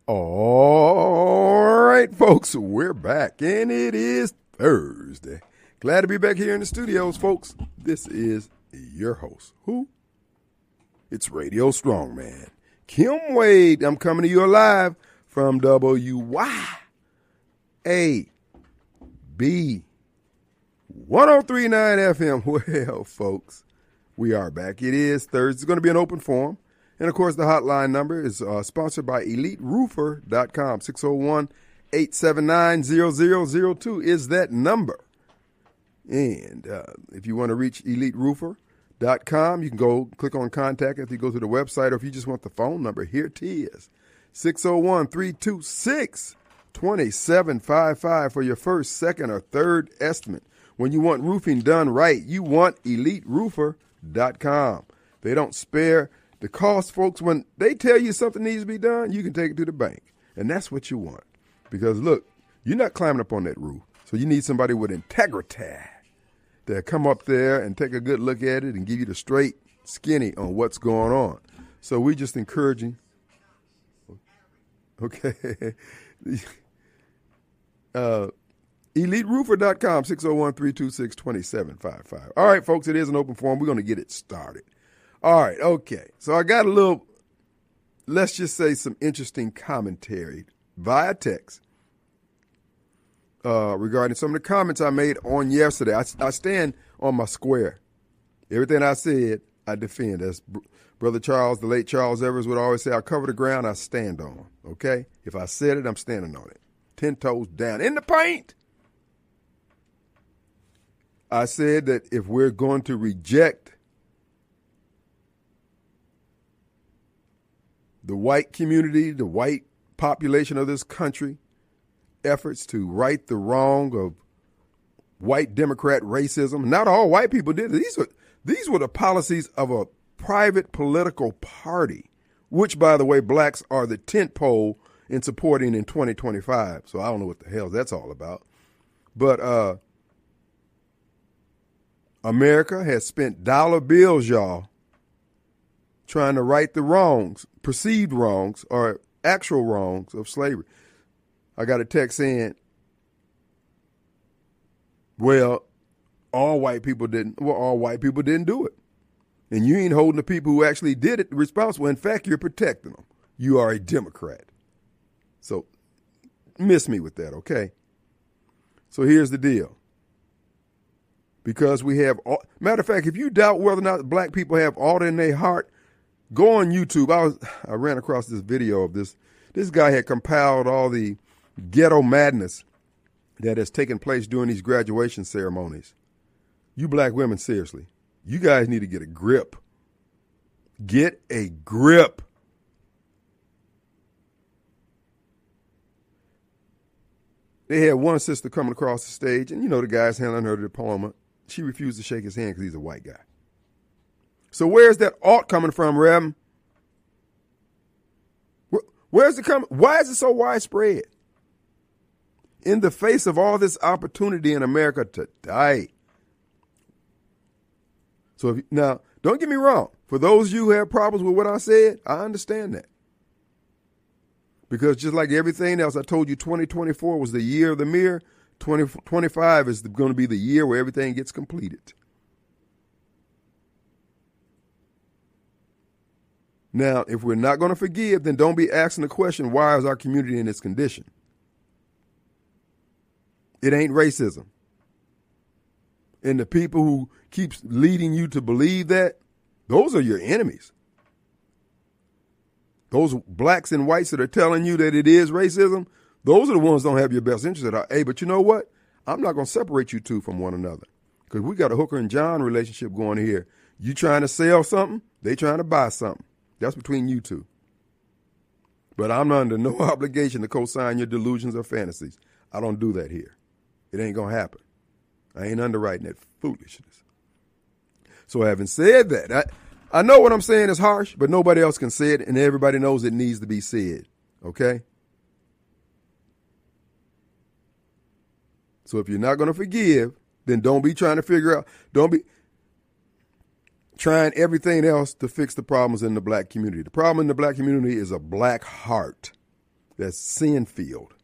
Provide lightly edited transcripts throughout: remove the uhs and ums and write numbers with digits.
All right, folks, we're back, and it is Thursday. Glad to be back here in the studios, folks. This is your host. Who? It's Radio Strongman. Kim Wade. I'm coming to you live from WYAB 1039 FM. Well, folks, we are back. It is Thursday. It's going to be an open forum. And, of course, the hotline number is sponsored by EliteRoofer.com. 601-879-0002 is that number. And if you want to reach EliteRoofer.com, you can go click on contact if you go to the website, or if you just want the phone number, here it is. 601-326-2755 for your first, second, or third estimate. When you want roofing done right, you want EliteRoofer.com. They don't spare the cost, folks. When they tell you something needs to be done, you can take it to the bank. And that's what you want. Because, look, you're not climbing up on that roof. So you need somebody with integrity to come up there and take a good look at it and give you the straight skinny on what's going on. So we just encouraging. Okay. EliteRoofer.com, 601-326-2755. All right, folks, it is an open forum. We're going to get it started. All right, okay. So I got a little, let's just say some interesting commentary via text regarding some of the comments I made on yesterday. I stand on my square. Everything I said, I defend. As Brother Charles, the late Charles Evers would always say, I cover the ground I stand on, okay? If I said it, I'm standing on it. 10 toes down in the paint. I said that if we're going to reject the white community, the white population of this country, efforts to right the wrong of white Democrat racism. Not all white people did it. These were the policies of a private political party, which, by the way, blacks are the tent pole in supporting in 2025. So I don't know what the hell that's all about. But America has spent dollar bills, y'all, trying to right the wrongs, perceived wrongs, or actual wrongs of slavery. I got a text saying, well, all white people didn't do it. And you ain't holding the people who actually did it responsible. In fact, you're protecting them. You are a Democrat. So miss me with that, okay? So here's the deal. Because we have, matter of fact, if you doubt whether or not black people have all in their heart, go on YouTube. I ran across this video of this. This guy had compiled all the ghetto madness that has taken place during these graduation ceremonies. You black women, seriously, you guys need to get a grip. Get a grip. They had one sister coming across the stage, and the guy's handing her the diploma. She refused to shake his hand because he's a white guy. So where's that alt coming from, Rem? Where's it coming? Why is it so widespread? In the face of all this opportunity in America today. So now, don't get me wrong. For those of you who have problems with what I said, I understand that. Because just like everything else, I told you 2024 was the year of the mirror. 2025 is going to be the year where everything gets completed. Now, if we're not going to forgive, then don't be asking the question, why is our community in this condition? It ain't racism. And the people who keeps leading you to believe that, those are your enemies. Those blacks and whites that are telling you that it is racism, those are the ones that don't have your best interest at heart. Hey, but you know what? I'm not going to separate you two from one another, because we got a Hooker and John relationship going here. You trying to sell something, they trying to buy something. That's between you two. But I'm under no obligation to co-sign your delusions or fantasies. I don't do that here. It ain't going to happen. I ain't underwriting that foolishness. So having said that, I know what I'm saying is harsh, but nobody else can say it, and everybody knows it needs to be said, okay? So if you're not going to forgive, then don't be trying to figure out, don't be trying everything else to fix the problems in the black community. The problem in the black community is a black heart. that's sin-filled.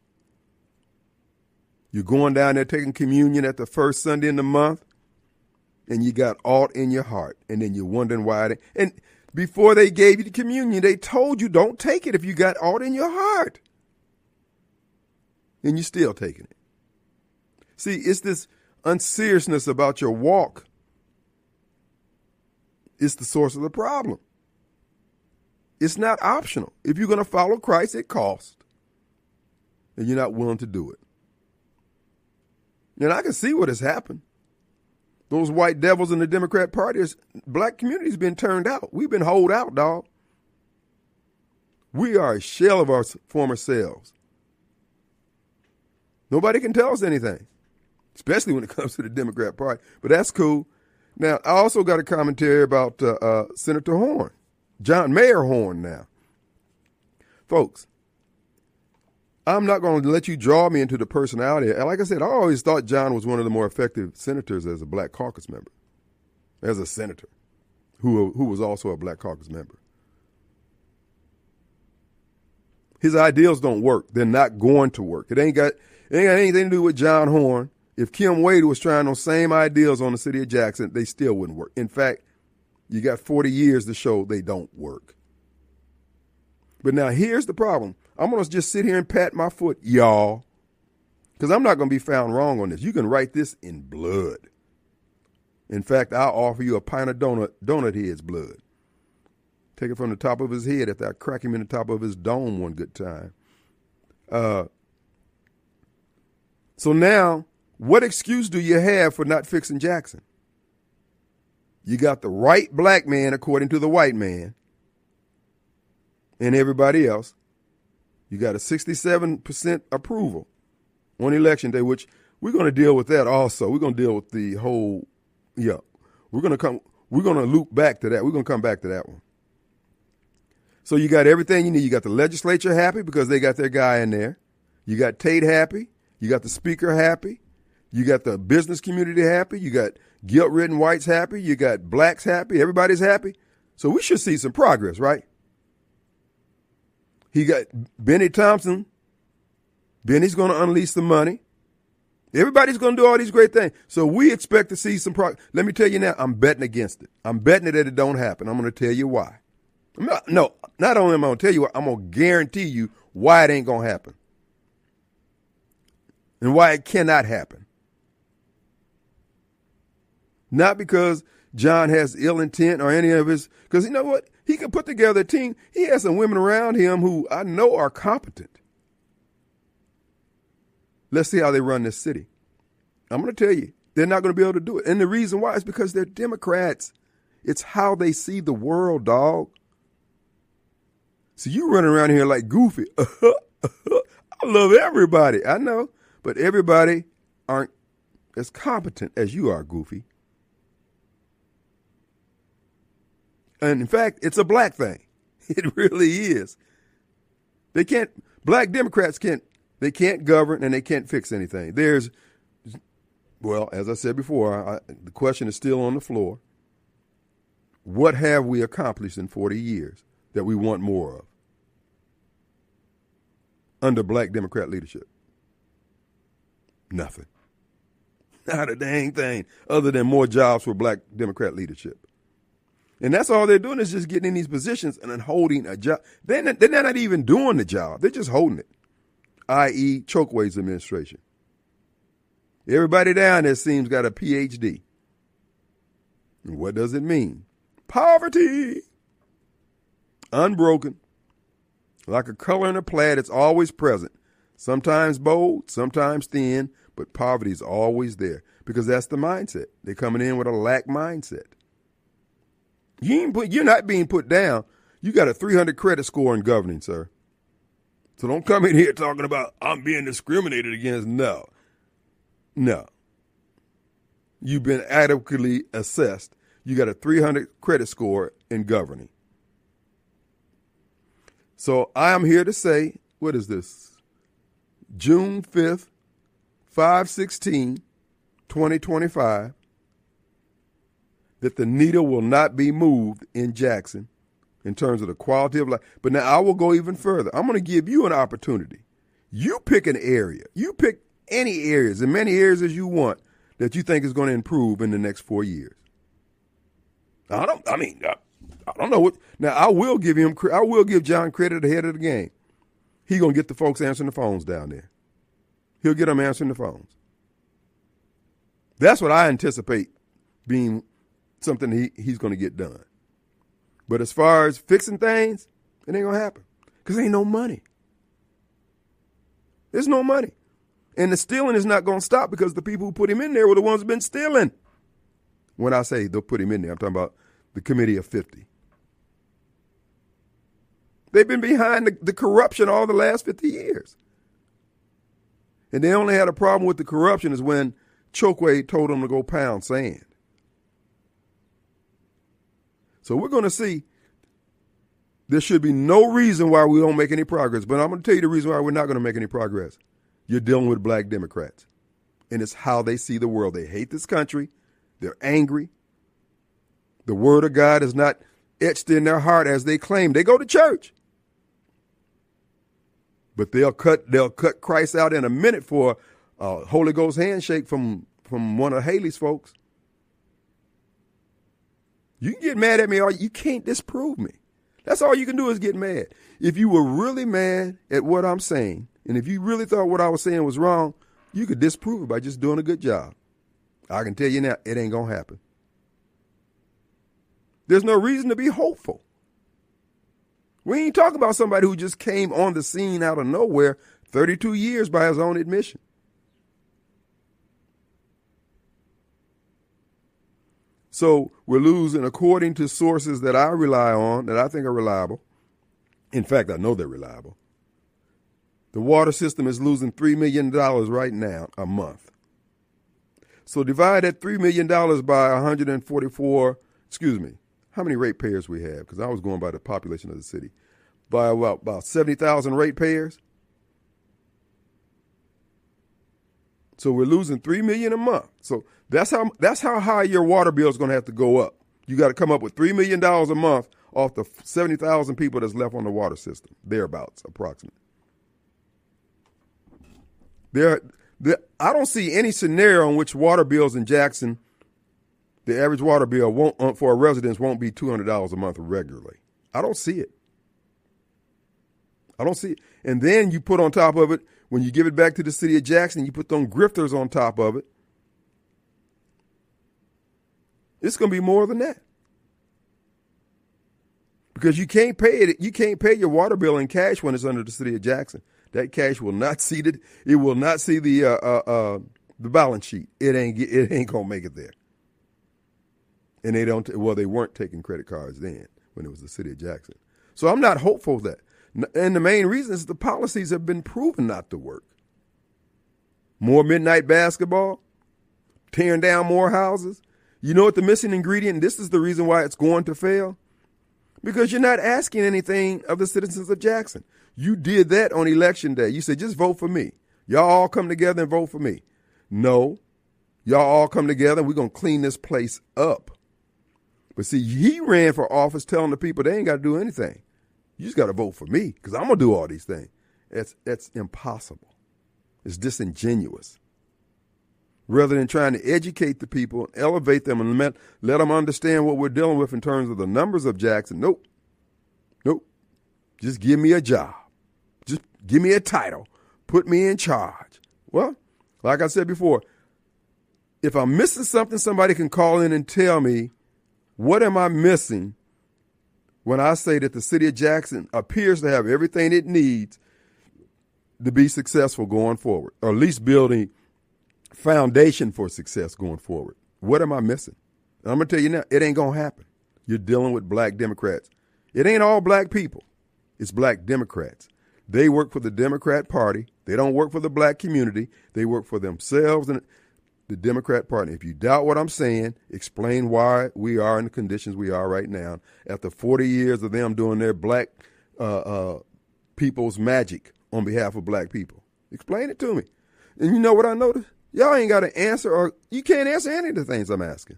You're going down there taking communion at the first Sunday in the month, and you got aught in your heart, and then you're wondering why. And before they gave you the communion, they told you don't take it if you got aught in your heart. And you're still taking it. See, it's this unseriousness about your walk. It's the source of the problem. It's not optional. If you're going to follow Christ, it costs. And you're not willing to do it. And I can see what has happened. Those white devils in the Democrat Party, black community's been turned out. We've been holed out, dog. We are a shell of our former selves. Nobody can tell us anything, especially when it comes to the Democrat Party. But that's cool. Now, I also got a commentary about Senator Horn, Mayor Horn now. Folks, I'm not going to let you draw me into the personality. And like I said, I always thought John was one of the more effective senators as a Black Caucus member, as a senator who was also a Black Caucus member. His ideals don't work. They're not going to work. It ain't got anything to do with John Horn. If Kim Wade was trying those same ideals on the city of Jackson, they still wouldn't work. In fact, you got 40 years to show they don't work. But now here's the problem. I'm going to just sit here and pat my foot, y'all, because I'm not going to be found wrong on this. You can write this in blood. In fact, I'll offer you a pint of donut head's blood. Take it from the top of his head after I crack him in the top of his dome one good time. So now, what excuse do you have for not fixing Jackson? You got the right black man according to the white man and everybody else. You got a 67% approval on election day, which we're going to deal with that also. We're going to deal with the whole, we're going to loop back to that. We're going to come back to that one. So you got everything you need. You got the legislature happy because they got their guy in there. You got Tate happy. You got the speaker happy. You got the business community happy. You got guilt-ridden whites happy. You got blacks happy. Everybody's happy. So we should see some progress, right? He got Benny Thompson. Benny's going to unleash the money. Everybody's going to do all these great things. So we expect to see some progress. Let me tell you now, I'm betting against it. I'm betting that it don't happen. I'm going to tell you why. Not only am I going to tell you why, I'm going to guarantee you why it ain't going to happen. And why it cannot happen. Not because John has ill intent or any of his, because you know what? He can put together a team. He has some women around him who I know are competent. Let's see how they run this city. I'm going to tell you, they're not going to be able to do it. And the reason why is because they're Democrats. It's how they see the world, dog. So you running around here like Goofy. I love everybody. I know. But everybody aren't as competent as you are, Goofy. And in fact, it's a black thing. It really is. Black Democrats can't govern and they can't fix anything. Well, as I said before, the question is still on the floor. What have we accomplished in 40 years that we want more of under black Democrat leadership? Nothing. Not a dang thing other than more jobs for black Democrat leadership. And that's all they're doing is just getting in these positions and then holding a job. They're not even doing the job. They're just holding it, i.e. Chokwe's administration. Everybody down there seems got a PhD. And what does it mean? Poverty. Unbroken. Like a color in a plaid, it's always present. Sometimes bold, sometimes thin, but poverty is always there because that's the mindset. They're coming in with a lack mindset. You're not being put down. You got a 300 credit score in governing, sir. So don't come in here talking about I'm being discriminated against. No. You've been adequately assessed. You got a 300 credit score in governing. So I am here to say, what is this? June 5th, 5/16/2025, that the needle will not be moved in Jackson in terms of the quality of life. But now I will go even further. I'm going to give you an opportunity. You pick an area. You pick any areas, as many areas as you want, that you think is going to improve in the next 4 years. I don't know what. Now I will give John credit ahead of the game. He gonna get the folks answering the phones down there. He'll get them answering the phones. That's what I anticipate being something he's going to get done. But as far as fixing things, it ain't going to happen because there ain't no money. There's no money. And the stealing is not going to stop because the people who put him in there were the ones who've been stealing. When I say they'll put him in there, I'm talking about the Committee of 50. They've been behind the corruption all the last 50 years. And they only had a problem with the corruption is when Chokwe told them to go pound sand. So we're going to see there should be no reason why we don't make any progress. But I'm going to tell you the reason why we're not going to make any progress. You're dealing with black Democrats. And it's how they see the world. They hate this country. They're angry. The word of God is not etched in their heart as they claim. They go to church. But they'll cut Christ out in a minute for a Holy Ghost handshake from one of Haley's folks. You can get mad at me, or you can't disprove me. That's all you can do is get mad. If you were really mad at what I'm saying, and if you really thought what I was saying was wrong, you could disprove it by just doing a good job. I can tell you now, it ain't going to happen. There's no reason to be hopeful. We ain't talking about somebody who just came on the scene out of nowhere, 32 years by his own admission. So we're losing, according to sources that I rely on, that I think are reliable. In fact, I know they're reliable. The water system is losing $3 million right now a month. So divide that $3 million by 144, how many ratepayers we have? Because I was going by the population of the city. By about 70,000 ratepayers. So we're losing $3 million a month. So that's how high your water bill is going to have to go up. You got to come up with $3 million a month off the 70,000 people that's left on the water system, thereabouts, approximately. I don't see any scenario in which water bills in Jackson, the average water bill for a residence won't be $200 a month regularly. I don't see it. And then you put on top of it, when you give it back to the city of Jackson, you put them grifters on top of it. It's going to be more than that. Because you can't pay it. You can't pay your water bill in cash when it's under the city of Jackson. That cash will not see it. It will not see the balance sheet. It ain't gonna make it there. And they weren't taking credit cards then when it was the city of Jackson. So I'm not hopeful that. And the main reason is the policies have been proven not to work. More midnight basketball, tearing down more houses. You know what the missing ingredient? This is the reason why it's going to fail. Because you're not asking anything of the citizens of Jackson. You did that on election day. You said, just vote for me. Y'all all come together and vote for me. No, y'all all come together and we're going to clean this place up. But see, he ran for office telling the people they ain't got to do anything. You just got to vote for me because I'm going to do all these things. That's impossible. It's disingenuous. Rather than trying to educate the people, elevate them, and let them understand what we're dealing with in terms of the numbers of Jackson. Nope. Just give me a job. Just give me a title. Put me in charge. Well, like I said before, if I'm missing something, somebody can call in and tell me, what am I missing when I say that the city of Jackson appears to have everything it needs to be successful going forward, or at least building foundation for success going forward. What am I missing? And I'm going to tell you now, it ain't going to happen. You're dealing with black Democrats. It ain't all black people. It's black Democrats. They work for the Democrat Party. They don't work for the black community. They work for themselves and the Democrat Party. If you doubt what I'm saying, explain why we are in the conditions we are right now after 40 years of them doing their black people's magic on behalf of black people. Explain it to me. And you know what I noticed? Y'all ain't got to answer, or you can't answer any of the things I'm asking.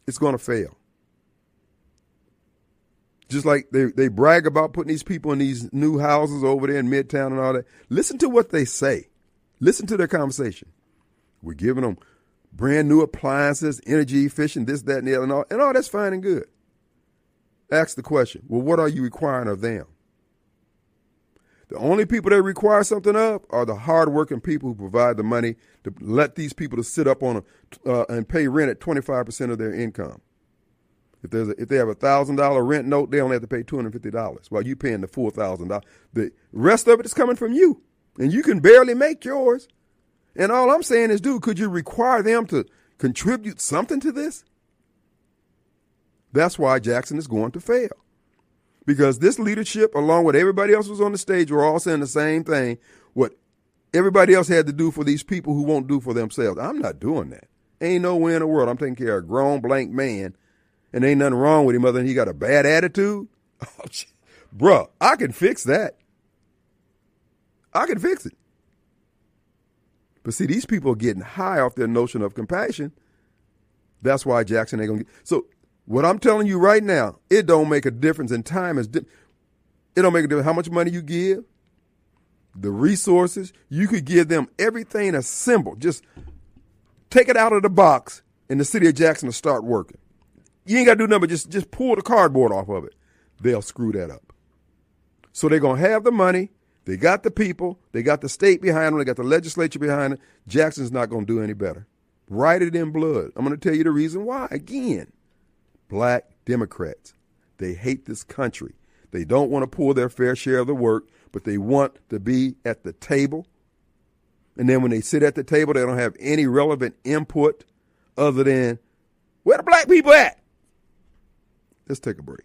It's going to fail. Just like they brag about putting these people in these new houses over there in Midtown and all that. Listen to what they say. Listen to their conversation. We're giving them brand new appliances, energy efficient, this, that, and the other, and all that's fine and good. Ask the question, well, what are you requiring of them? The only people that require something of are the hardworking people who provide the money to let these people to sit up on and pay rent at 25% of their income. If they have a $1,000 rent note, they only have to pay $250 while you paying the full $1,000. The rest of it is coming from you, and you can barely make yours. And all I'm saying is, dude, could you require them to contribute something to this? That's why Jackson is going to fail. Because this leadership, along with everybody else who was on the stage, were all saying the same thing. What everybody else had to do for these people who won't do for themselves. I'm not doing that. Ain't no way in the world I'm taking care of a grown blank man, and ain't nothing wrong with him other than he got a bad attitude. Oh, bruh, I can fix that. I can fix it. But see, these people are getting high off their notion of compassion. That's why Jackson ain't gonna get. So what I'm telling you right now, it don't make a difference in time. It don't make a difference how much money you give, the resources. You could give them everything assembled. Just take it out of the box, and the city of Jackson will start working. You ain't got to do nothing but just pull the cardboard off of it. They'll screw that up. So they're going to have the money. They got the people. They got the state behind them. They got the legislature behind them. Jackson's not going to do any better. Write it in blood. I'm going to tell you the reason why. Again, Black Democrats. They hate this country. They don't want to pull their fair share of the work, but they want to be at the table. And then when they sit at the table, they don't have any relevant input other than, where the black people at? Let's take a break.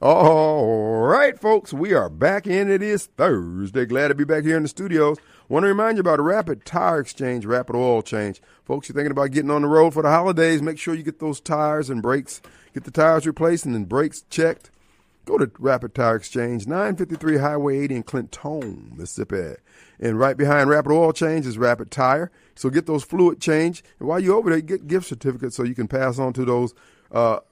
All right, folks, we are back in. It is Thursday. Glad to be back here in the studios. Want to remind you about a Rapid Tire Exchange, Rapid Oil Change. Folks, you're thinking about getting on the road for the holidays, make sure you get those tires and brakes, get the tires replaced and then brakes checked. Go to Rapid Tire Exchange, 953 Highway 80 in Clinton, Mississippi. And right behind Rapid Oil Change is Rapid Tire. So get those fluid change. And while you're over there, get gift certificates so you can pass on to those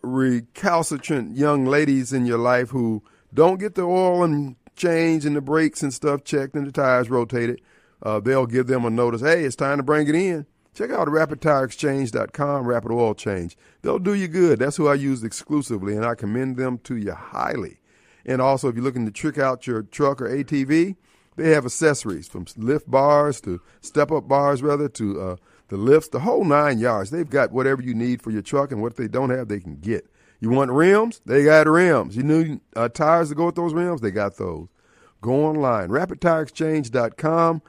recalcitrant young ladies in your life who don't get the oil and change and the brakes and stuff checked and the tires rotated. They'll give them a notice, hey, it's time to bring it in. Check out rapidtireexchange.com, Rapid Oil Change. They'll do you good. That's who I use exclusively, and I commend them to you highly. And also, if you're looking to trick out your truck or ATV, they have accessories from lift bars to step-up bars, rather, to the lifts, the whole 9 yards. They've got whatever you need for your truck, and what they don't have, they can get. You want rims? They got rims. You need tires to go with those rims? They got those. Go online, rapidtireexchange.com.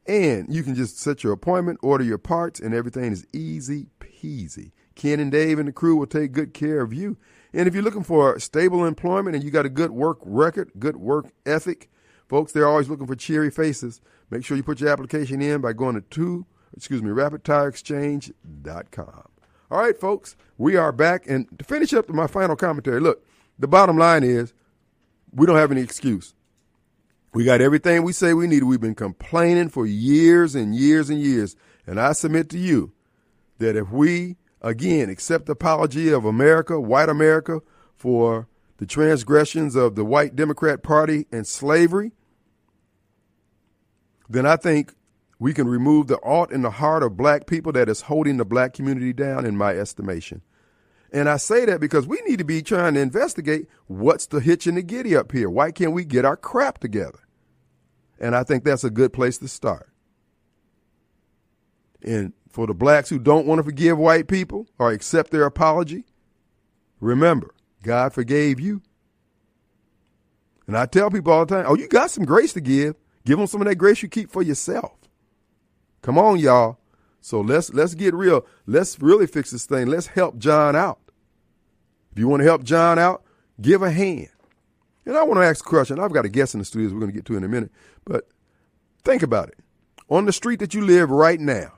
And you can just set your appointment, order your parts, and everything is easy peasy. Ken and Dave and the crew will take good care of you. And if you're looking for stable employment and you got a good work record, good work ethic, folks, they're always looking for cheery faces. Make sure you put your application in by going to rapidtireexchange.com. All right, folks, we are back. And to finish up my final commentary, look, the bottom line is we don't have any excuse. We got everything we say we need. We've been complaining for years and years and years. And I submit to you that if we, again, accept the apology of America, white America, for the transgressions of the white Democrat Party and slavery, then I think we can remove the ought in the heart of black people that is holding the black community down, in my estimation. And I say that because we need to be trying to investigate what's the hitch in the giddy up here. Why can't we get our crap together? And I think that's a good place to start. And for the blacks who don't want to forgive white people or accept their apology, remember, God forgave you. And I tell people all the time, oh, you got some grace to give. Give them some of that grace you keep for yourself. Come on, y'all. So let's get real. Let's really fix this thing. Let's help John out. If you want to help John out, give a hand. And I want to ask a question. I've got a guest in the studios we're going to get to in a minute. But think about it. On the street that you live right now,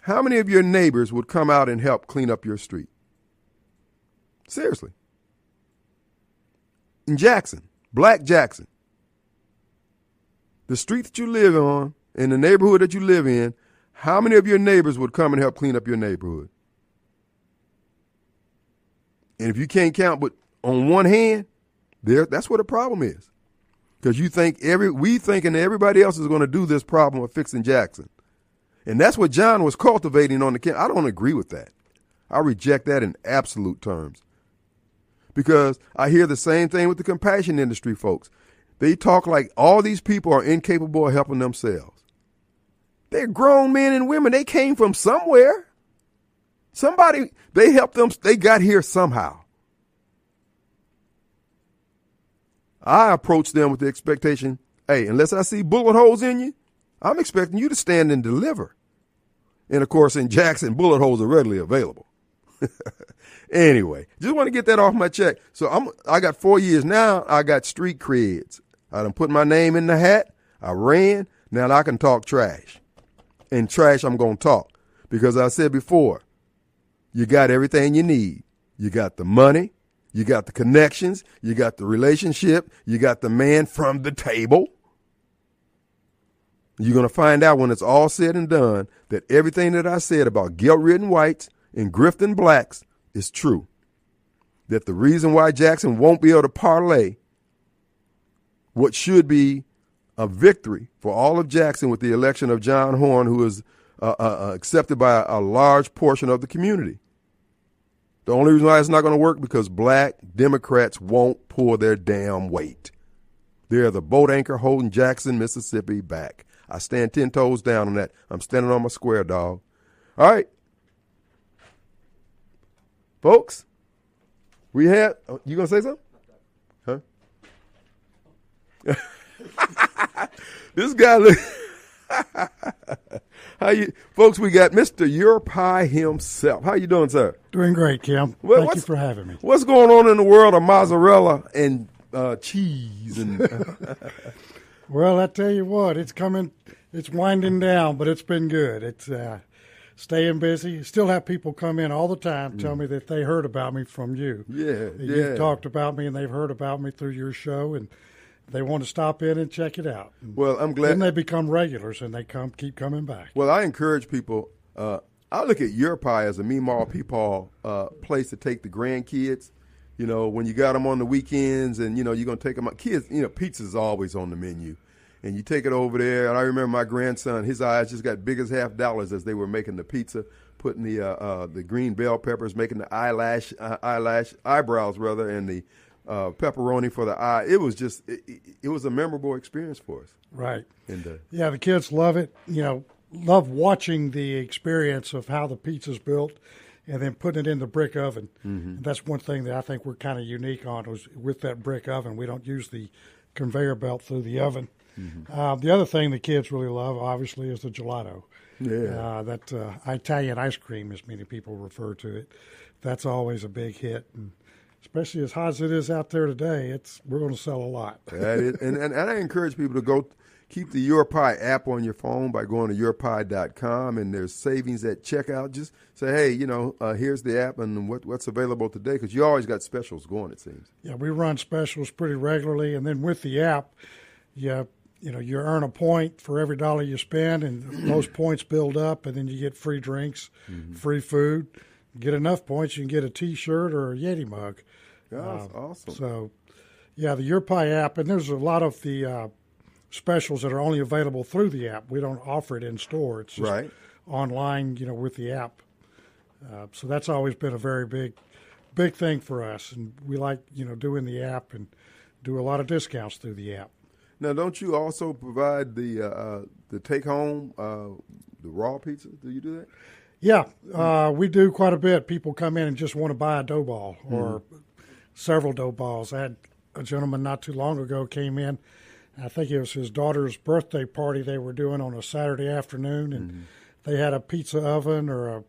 how many of your neighbors would come out and help clean up your street? Seriously. In Jackson, Black Jackson, the street that you live on, in the neighborhood that you live in, how many of your neighbors would come and help clean up your neighborhood? And if you can't count but on one hand, that's what the problem is. Because we thinking everybody else is going to do this problem of fixing Jackson. And that's what John was cultivating on the campus. I don't agree with that. I reject that in absolute terms. Because I hear the same thing with the compassion industry folks. They talk like all these people are incapable of helping themselves. They're grown men and women. They came from somewhere. They helped them. They got here somehow. I approach them with the expectation, hey, unless I see bullet holes in you, I'm expecting you to stand and deliver. And, of course, in Jackson, bullet holes are readily available. Anyway, just want to get that off my check. So I got 4 years now. I got street creds. I done put my name in the hat. I ran. Now I can talk trash. And trash I'm going to talk. Because I said before, you got everything you need. You got the money. You got the connections. You got the relationship. You got the man from the table. You're going to find out when it's all said and done that everything that I said about guilt-ridden whites and grifting blacks is true. That the reason why Jackson won't be able to parlay what should be a victory for all of Jackson with the election of John Horn, who is accepted by a large portion of the community. The only reason why it's not going to work because black Democrats won't pull their damn weight. They're the boat anchor holding Jackson, Mississippi back. I stand 10 toes down on that. I'm standing on my square, dog. All right. Folks, you going to say something? Huh? This guy folks, we got Mr. Your Pie himself. How you doing, sir? Doing great, Kim. Thank you for having me. What's going on in the world of mozzarella and cheese? And Well, I tell you what, it's winding down, but it's been good. It's staying busy. Still have people come in all the time, tell me that they heard about me from you. You've talked about me, and they've heard about me through your show, and they want to stop in and check it out. Well, I'm glad. Then they become regulars, and they keep coming back. Well, I encourage people. I look at Your Pie as a Meemaw Peepaw place to take the grandkids. You know, when you got them on the weekends and, you know, you're going to take them out. Kids, you know, pizza's always on the menu. And you take it over there. And I remember my grandson, his eyes just got big as $half as they were making the pizza, putting the green bell peppers, making the eyebrows, and the pepperoni for the eye. It was just, it was a memorable experience for us. Right. And, yeah, the kids love it. You know, love watching the experience of how the pizza's built and then putting it in the brick oven. Mm-hmm. And that's one thing that I think we're kind of unique on was with that brick oven. We don't use the conveyor belt through the oven. Mm-hmm. The other thing the kids really love, obviously, is the gelato. Yeah. That Italian ice cream, as many people refer to it. That's always a big hit. And especially as hot as it is out there today, we're going to sell a lot. That is, and I encourage people to go keep the Your Pie app on your phone by going to yourpie.com, and there's savings at checkout. Just say, hey, you know, here's the app and what's available today, because you always got specials going, it seems. Yeah, we run specials pretty regularly, and then with the app, you earn a point for every dollar you spend, and those points build up, and then you get free drinks, free food. Get enough points, you can get a T-shirt or a Yeti mug. That's awesome. So, yeah, the Your Pie app, and there's a lot of the specials that are only available through the app. We don't offer it in store. It's just online, you know, with the app. So that's always been a very big thing for us, and we like, you know, doing the app and do a lot of discounts through the app. Now, don't you also provide the take home, the raw pizza? Do you do that? Yeah, we do quite a bit. People come in and just want to buy a dough ball or several dough balls. I had a gentleman not too long ago came in. I think it was his daughter's birthday party they were doing on a Saturday afternoon, and they had a pizza oven or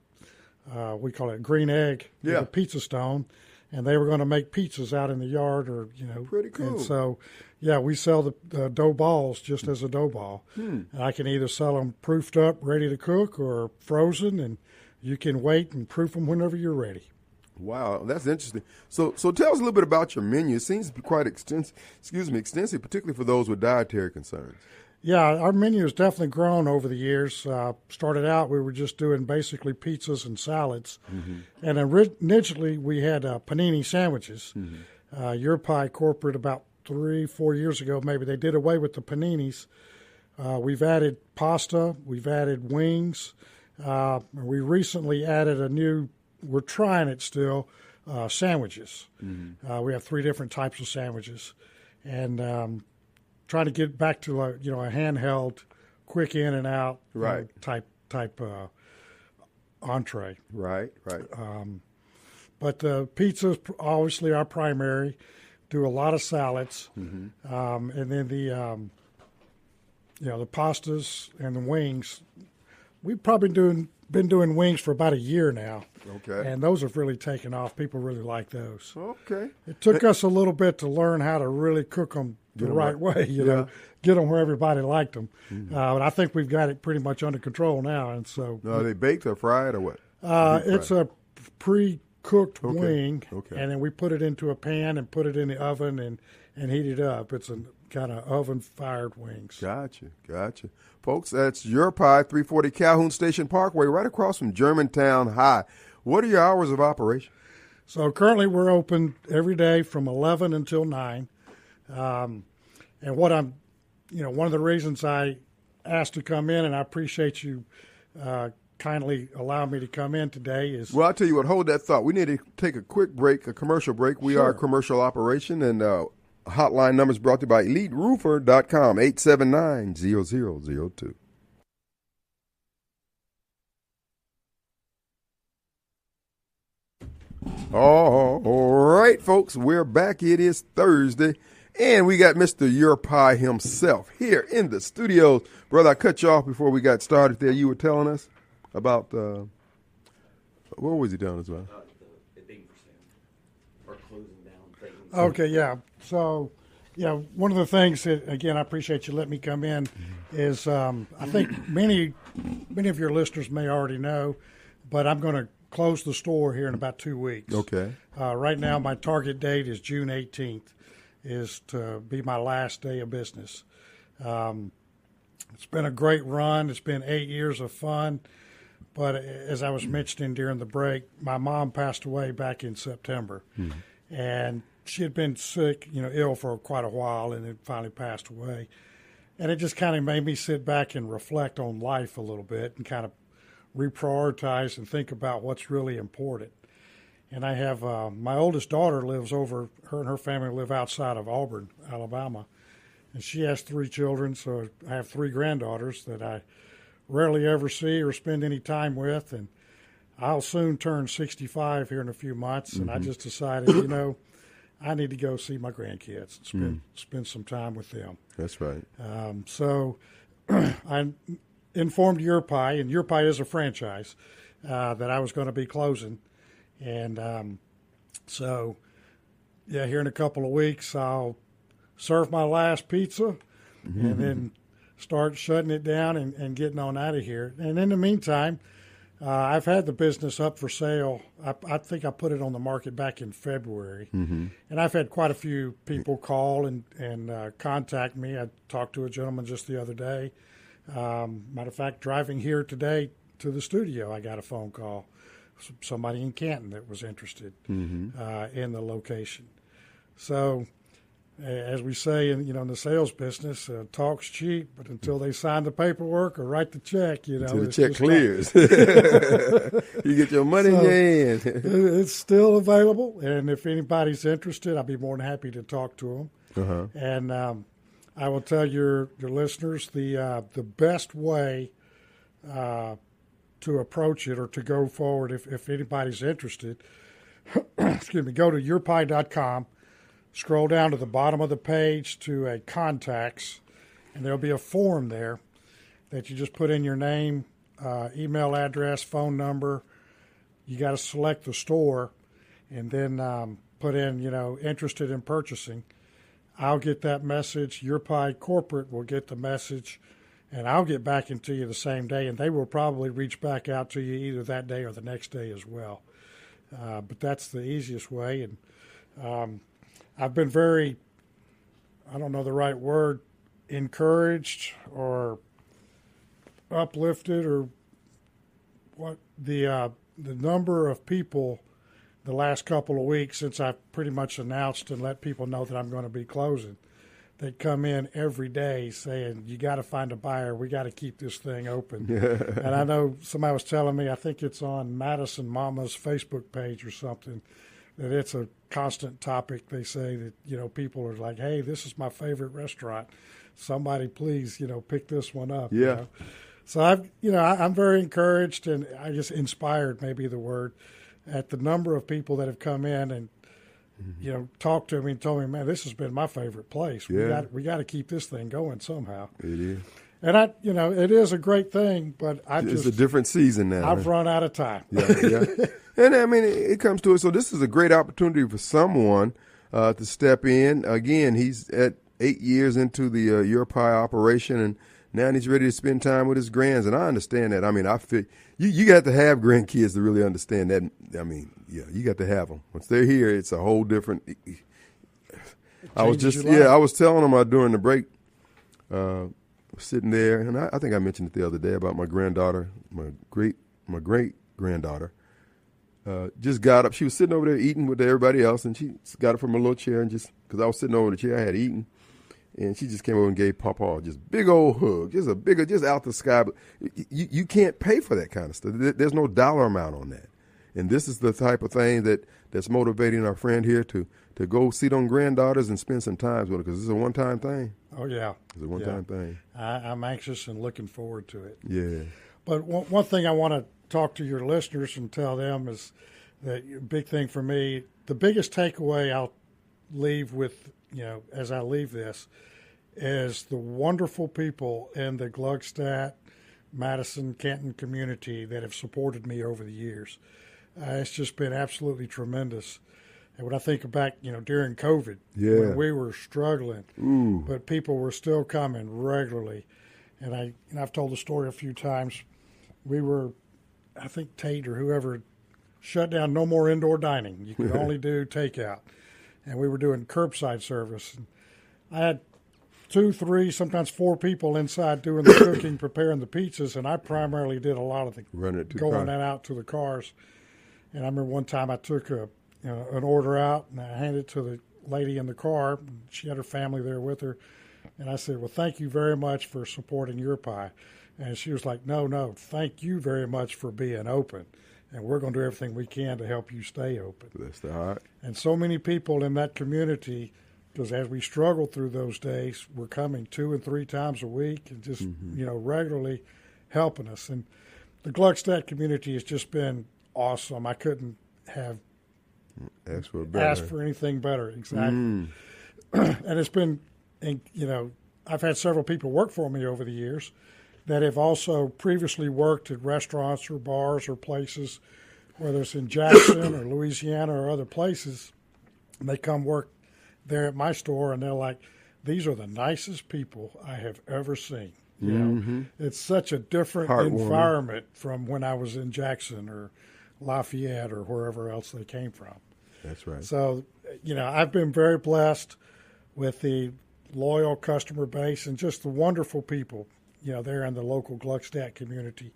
we call it green egg, with a pizza stone, and they were going to make pizzas out in the yard, or you know, pretty cool. And so, yeah, we sell the dough balls just as a dough ball, and I can either sell them proofed up, ready to cook, or frozen, and you can wait and proof them whenever you're ready. Wow, that's interesting. So tell us a little bit about your menu. It seems to be quite extensive, particularly for those with dietary concerns. Yeah, our menu has definitely grown over the years. Started out, we were just doing basically pizzas and salads. And initially, we had panini sandwiches. Your Pie Corporate, about 3-4 years ago, maybe, they did away with the paninis. We've added pasta, we've added wings. We recently added we're trying it still, sandwiches. We have 3 different types of sandwiches. And trying to get back to a handheld, quick in and out Right. type entree. Right. But the pizza is obviously our primary. Do a lot of salads, and then the pastas and the wings. We've probably been doing wings for about a year now. Okay. And those have really taken off. People really like those. Okay. It took us a little bit to learn how to really cook them the right way, get them where everybody liked them. But I think we've got it pretty much under control now. And so, Are they baked or fried or what? it's a pre-cooked wing, Okay. and then we put it into a pan and put it in the oven and heat it up. It's a kind of oven-fired wings. Gotcha. Folks, that's Your Pie, 340 Calhoun Station Parkway, right across from Germantown High. What are your hours of operation? So currently we're open every day from 11 until 9. And what one of the reasons I asked to come in, and I appreciate you kindly allowing me to come in today, is... Well, I'll tell you what, hold that thought. We need to take a quick break, a commercial break. We are a commercial operation, and hotline numbers brought to you by EliteRoofer.com, 879-0002. All right, folks, we're back. It is Thursday, and we got Mr. Your Pie himself here in the studios. Brother, I cut you off before we got started there. You were telling us about, what was he telling us about? It being for sale or closing down things. Okay, yeah. So, one of the things that, again, I appreciate you letting me come in is I think many of your listeners may already know, but I'm going to close the store here in about 2 weeks. Okay. Right now, my target date is June 18th, is to be my last day of business. It's been a great run. It's been 8 years of fun. But as I was mentioning during the break, my mom passed away back in September. And she had been sick, ill for quite a while, and then finally passed away. And it just kind of made me sit back and reflect on life a little bit and kind of reprioritize and think about what's really important. And I have my oldest daughter lives her and her family live outside of Auburn, Alabama. And she has 3 children, so I have 3 granddaughters that I rarely ever see or spend any time with. And I'll soon turn 65 here in a few months, and I just decided, I need to go see my grandkids and spend some time with them. That's right. So I informed Your Pie, and Your Pie is a franchise, that I was going to be closing. And so, here in a couple of weeks, I'll serve my last pizza and then start shutting it down and getting on out of here. And in the meantime, I've had the business up for sale. I think I put it on the market back in February. And I've had quite a few people call and contact me. I talked to a gentleman just the other day. Matter of fact, driving here today to the studio, I got a phone call. Somebody in Canton that was interested in the location. So, as we say in the sales business, talk's cheap, but until they sign the paperwork or write the check, Until the check clears, you get your money in your hand. It's still available, and if anybody's interested, I'll be more than happy to talk to them. And I will tell your listeners the best way to approach it or to go forward if anybody's interested. Excuse me. Go to yourpie.com. Scroll down to the bottom of the page to a contacts, and there'll be a form there that you just put in your name, email address, phone number. You got to select the store, and then put in, interested in purchasing. I'll get that message. Your Pie Corporate will get the message, and I'll get back into you the same day, and they will probably reach back out to you either that day or the next day as well. But that's the easiest way, and I've been very, I don't know the right word, encouraged or uplifted, or what the number of people the last couple of weeks since I've pretty much announced and let people know that I'm going to be closing, that come in every day saying, you got to find a buyer. We got to keep this thing open. And I know somebody was telling me, I think it's on Madison Mama's Facebook page or something, that it's a constant topic. They say that, you know, people are like, hey, this is my favorite restaurant. Somebody please, you know, pick this one up. Yeah. You know? So I'm very encouraged, and I just inspired, maybe the word, at the number of people that have come in and, you know, talked to me and told me, man, this has been my favorite place. Yeah. We got to keep this thing going somehow. It is. And it is a great thing, but It's a different season now. I've run out of time. Yeah. And I mean, it comes to it. So this is a great opportunity for someone to step in. Again, he's at 8 years into the Your Pie operation, and now he's ready to spend time with his grands. And I understand that. I mean, I feel you got to have grandkids to really understand that. I mean, yeah, you got to have them. Once they're here, it's a whole different. I was telling them during the break, sitting there, and I think I mentioned it the other day about my granddaughter, my great granddaughter. Just got up. She was sitting over there eating with everybody else, and she got up from a little chair and just, because I was sitting over the chair, I had eaten, and she just came over and gave Papa just big old hug, just out the sky. But you can't pay for that kind of stuff. There's no dollar amount on that. And this is the type of thing that's motivating our friend here to go see them granddaughters and spend some time with her, because it's a one-time thing. Oh, yeah. It's a one-time thing. I'm anxious and looking forward to it. Yeah. But one thing I want to talk to your listeners and tell them is that big thing for me, the biggest takeaway I'll leave with, you know, as I leave this, is the wonderful people in the Gluckstadt, Madison, Canton community that have supported me over the years. It's just been absolutely tremendous. And when I think back, you know, during COVID, when we were struggling, but people were still coming regularly. And I've told the story a few times. We were, I think Tate or whoever shut down no more indoor dining. You could only do takeout. And we were doing curbside service. And I had 2, 3, sometimes 4 people inside doing the cooking, preparing the pizzas, and I primarily did a lot of the going and out to the cars. And I remember one time I took an order out, and I handed it to the lady in the car. She had her family there with her. And I said, well, thank you very much for supporting Your Pie. And she was like, no, thank you very much for being open. And we're going to do everything we can to help you stay open. That's the heart. And so many people in that community, because as we struggled through those days, were coming 2 and 3 times a week and just, you know, regularly helping us. And the Gluckstadt community has just been awesome. I couldn't have asked for anything better. Exactly. And it's been, you know, I've had several people work for me over the years that have also previously worked at restaurants or bars or places, whether it's in Jackson or Louisiana or other places, and they come work there at my store, and they're like, these are the nicest people I have ever seen. You know, it's such a different environment from when I was in Jackson or Lafayette or wherever else they came from. That's right. So, you know, I've been very blessed with the loyal customer base and just the wonderful people, you know, there in the local Gluckstadt community.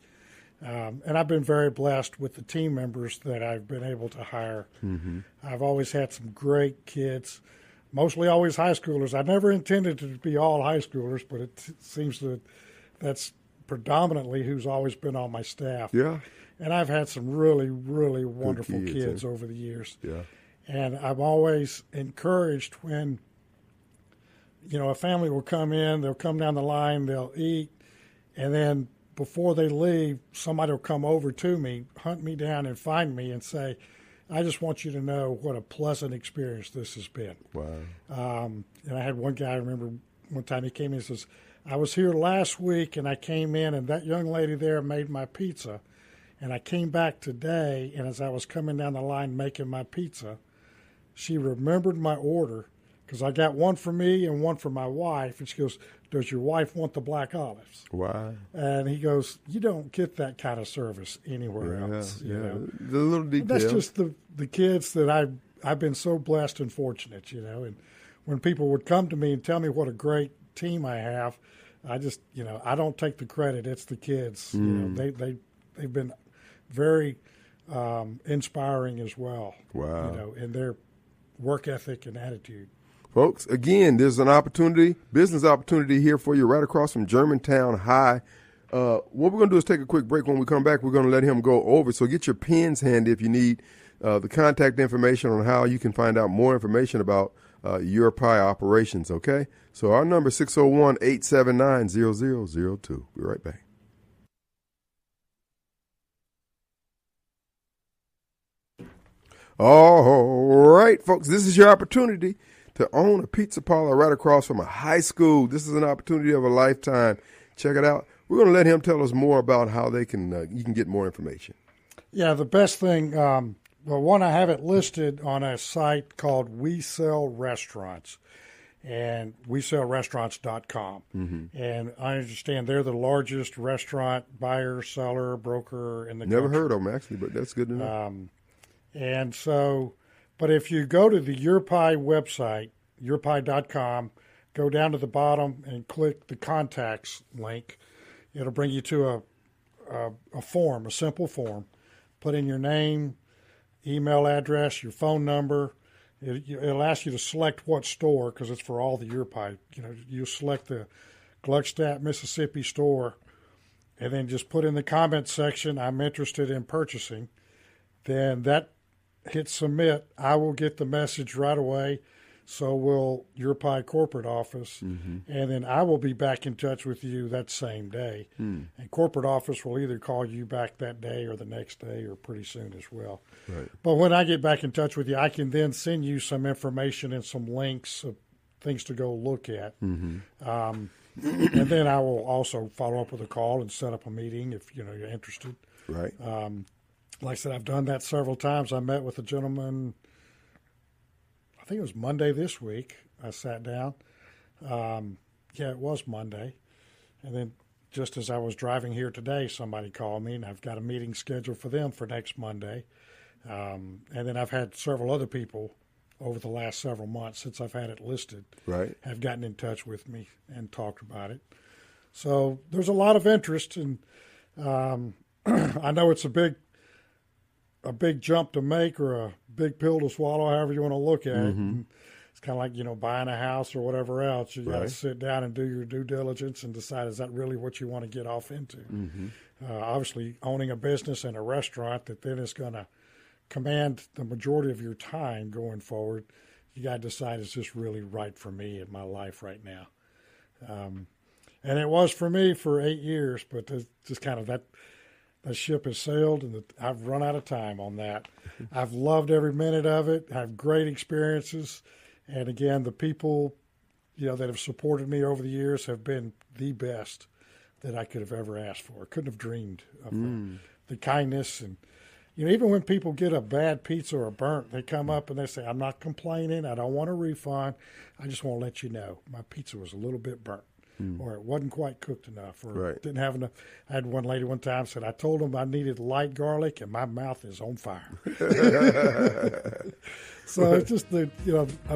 And I've been very blessed with the team members that I've been able to hire. I've always had some great kids, mostly always high schoolers. I never intended to be all high schoolers, but it seems that that's predominantly who's always been on my staff. Yeah. And I've had some really, really wonderful kids over the years. Yeah. And I'm always encouraged when, you know, a family will come in, they'll come down the line, they'll eat, and then before they leave, somebody will come over to me, hunt me down and find me and say, I just want you to know what a pleasant experience this has been. Wow. And I had one guy, I remember one time he came in and says, I was here last week and I came in and that young lady there made my pizza. And I came back today, and as I was coming down the line making my pizza, she remembered my order because I got one for me and one for my wife. And she goes, does your wife want the black olives? Wow. And he goes, you don't get that kind of service anywhere else. Yeah. You know? The little details. That's just the kids that I've been so blessed and fortunate, you know. And when people would come to me and tell me what a great team I have, I just, I don't take the credit. It's the kids. They've been very inspiring as well. Wow. In their work ethic and attitude. Folks, again, there's an opportunity, business opportunity here for you right across from Germantown High. What we're going to do is take a quick break. When we come back, we're going to let him go over. So get your pens handy if you need the contact information on how you can find out more information about your pie operations, okay? So our number is 601-879-0002. Be right back. All right, folks, this is your opportunity to own a pizza parlor right across from a high school. This is an opportunity of a lifetime. Check it out. We're going to let him tell us more about how they can you can get more information. Yeah, the best thing, one, I have it listed on a site called We Sell Restaurants, and WeSellRestaurants.com. Mm-hmm. And I understand they're the largest restaurant buyer, seller, broker in the country. Never heard of them, actually, but that's good to know. And so, but if you go to the Your Pie website, yourpie.com, go down to the bottom and click the contacts link, it'll bring you to a form, a simple form. Put in your name, email address, your phone number. It'll ask you to select what store, because it's for all the Your Pie. You select the Gluckstadt, Mississippi store, and then just put in the comment section, I'm interested in purchasing. Then that hit submit. I will get the message right away. So will Your Pie corporate office. Mm-hmm. And then I will be back in touch with you that same day. And corporate office will either call you back that day or the next day or pretty soon as well. Right. But when I get back in touch with you, I can then send you some information and some links of things to go look at. Mm-hmm. And then I will also follow up with a call and set up a meeting if you're interested. Right. Like I said, I've done that several times. I met with a gentleman, I think it was Monday this week. I sat down. It was Monday. And then just as I was driving here today, somebody called me, and I've got a meeting scheduled for them for next Monday. And then I've had several other people over the last several months since I've had it listed, right, have gotten in touch with me and talked about it. So there's a lot of interest, and I know it's a big jump to make or a big pill to swallow, however you want to look at it. And it's kind of like, buying a house or whatever else. You got to sit down and do your due diligence and decide, is that really what you want to get off into? Obviously, owning a business and a restaurant that then is going to command the majority of your time going forward, you got to decide, is this really right for me in my life right now? And it was for me for 8 years, but just kind of that ship has sailed, and I've run out of time on that. I've loved every minute of it. I have great experiences. And again, the people, that have supported me over the years have been the best that I could have ever asked for. Couldn't have dreamed of the kindness. And, even when people get a bad pizza or a burnt, they come up and they say, I'm not complaining. I don't want a refund. I just want to let you know my pizza was a little bit burnt. Or it wasn't quite cooked enough, or didn't have enough. I had one lady one time said, I told them I needed light garlic, and my mouth is on fire. So it's just a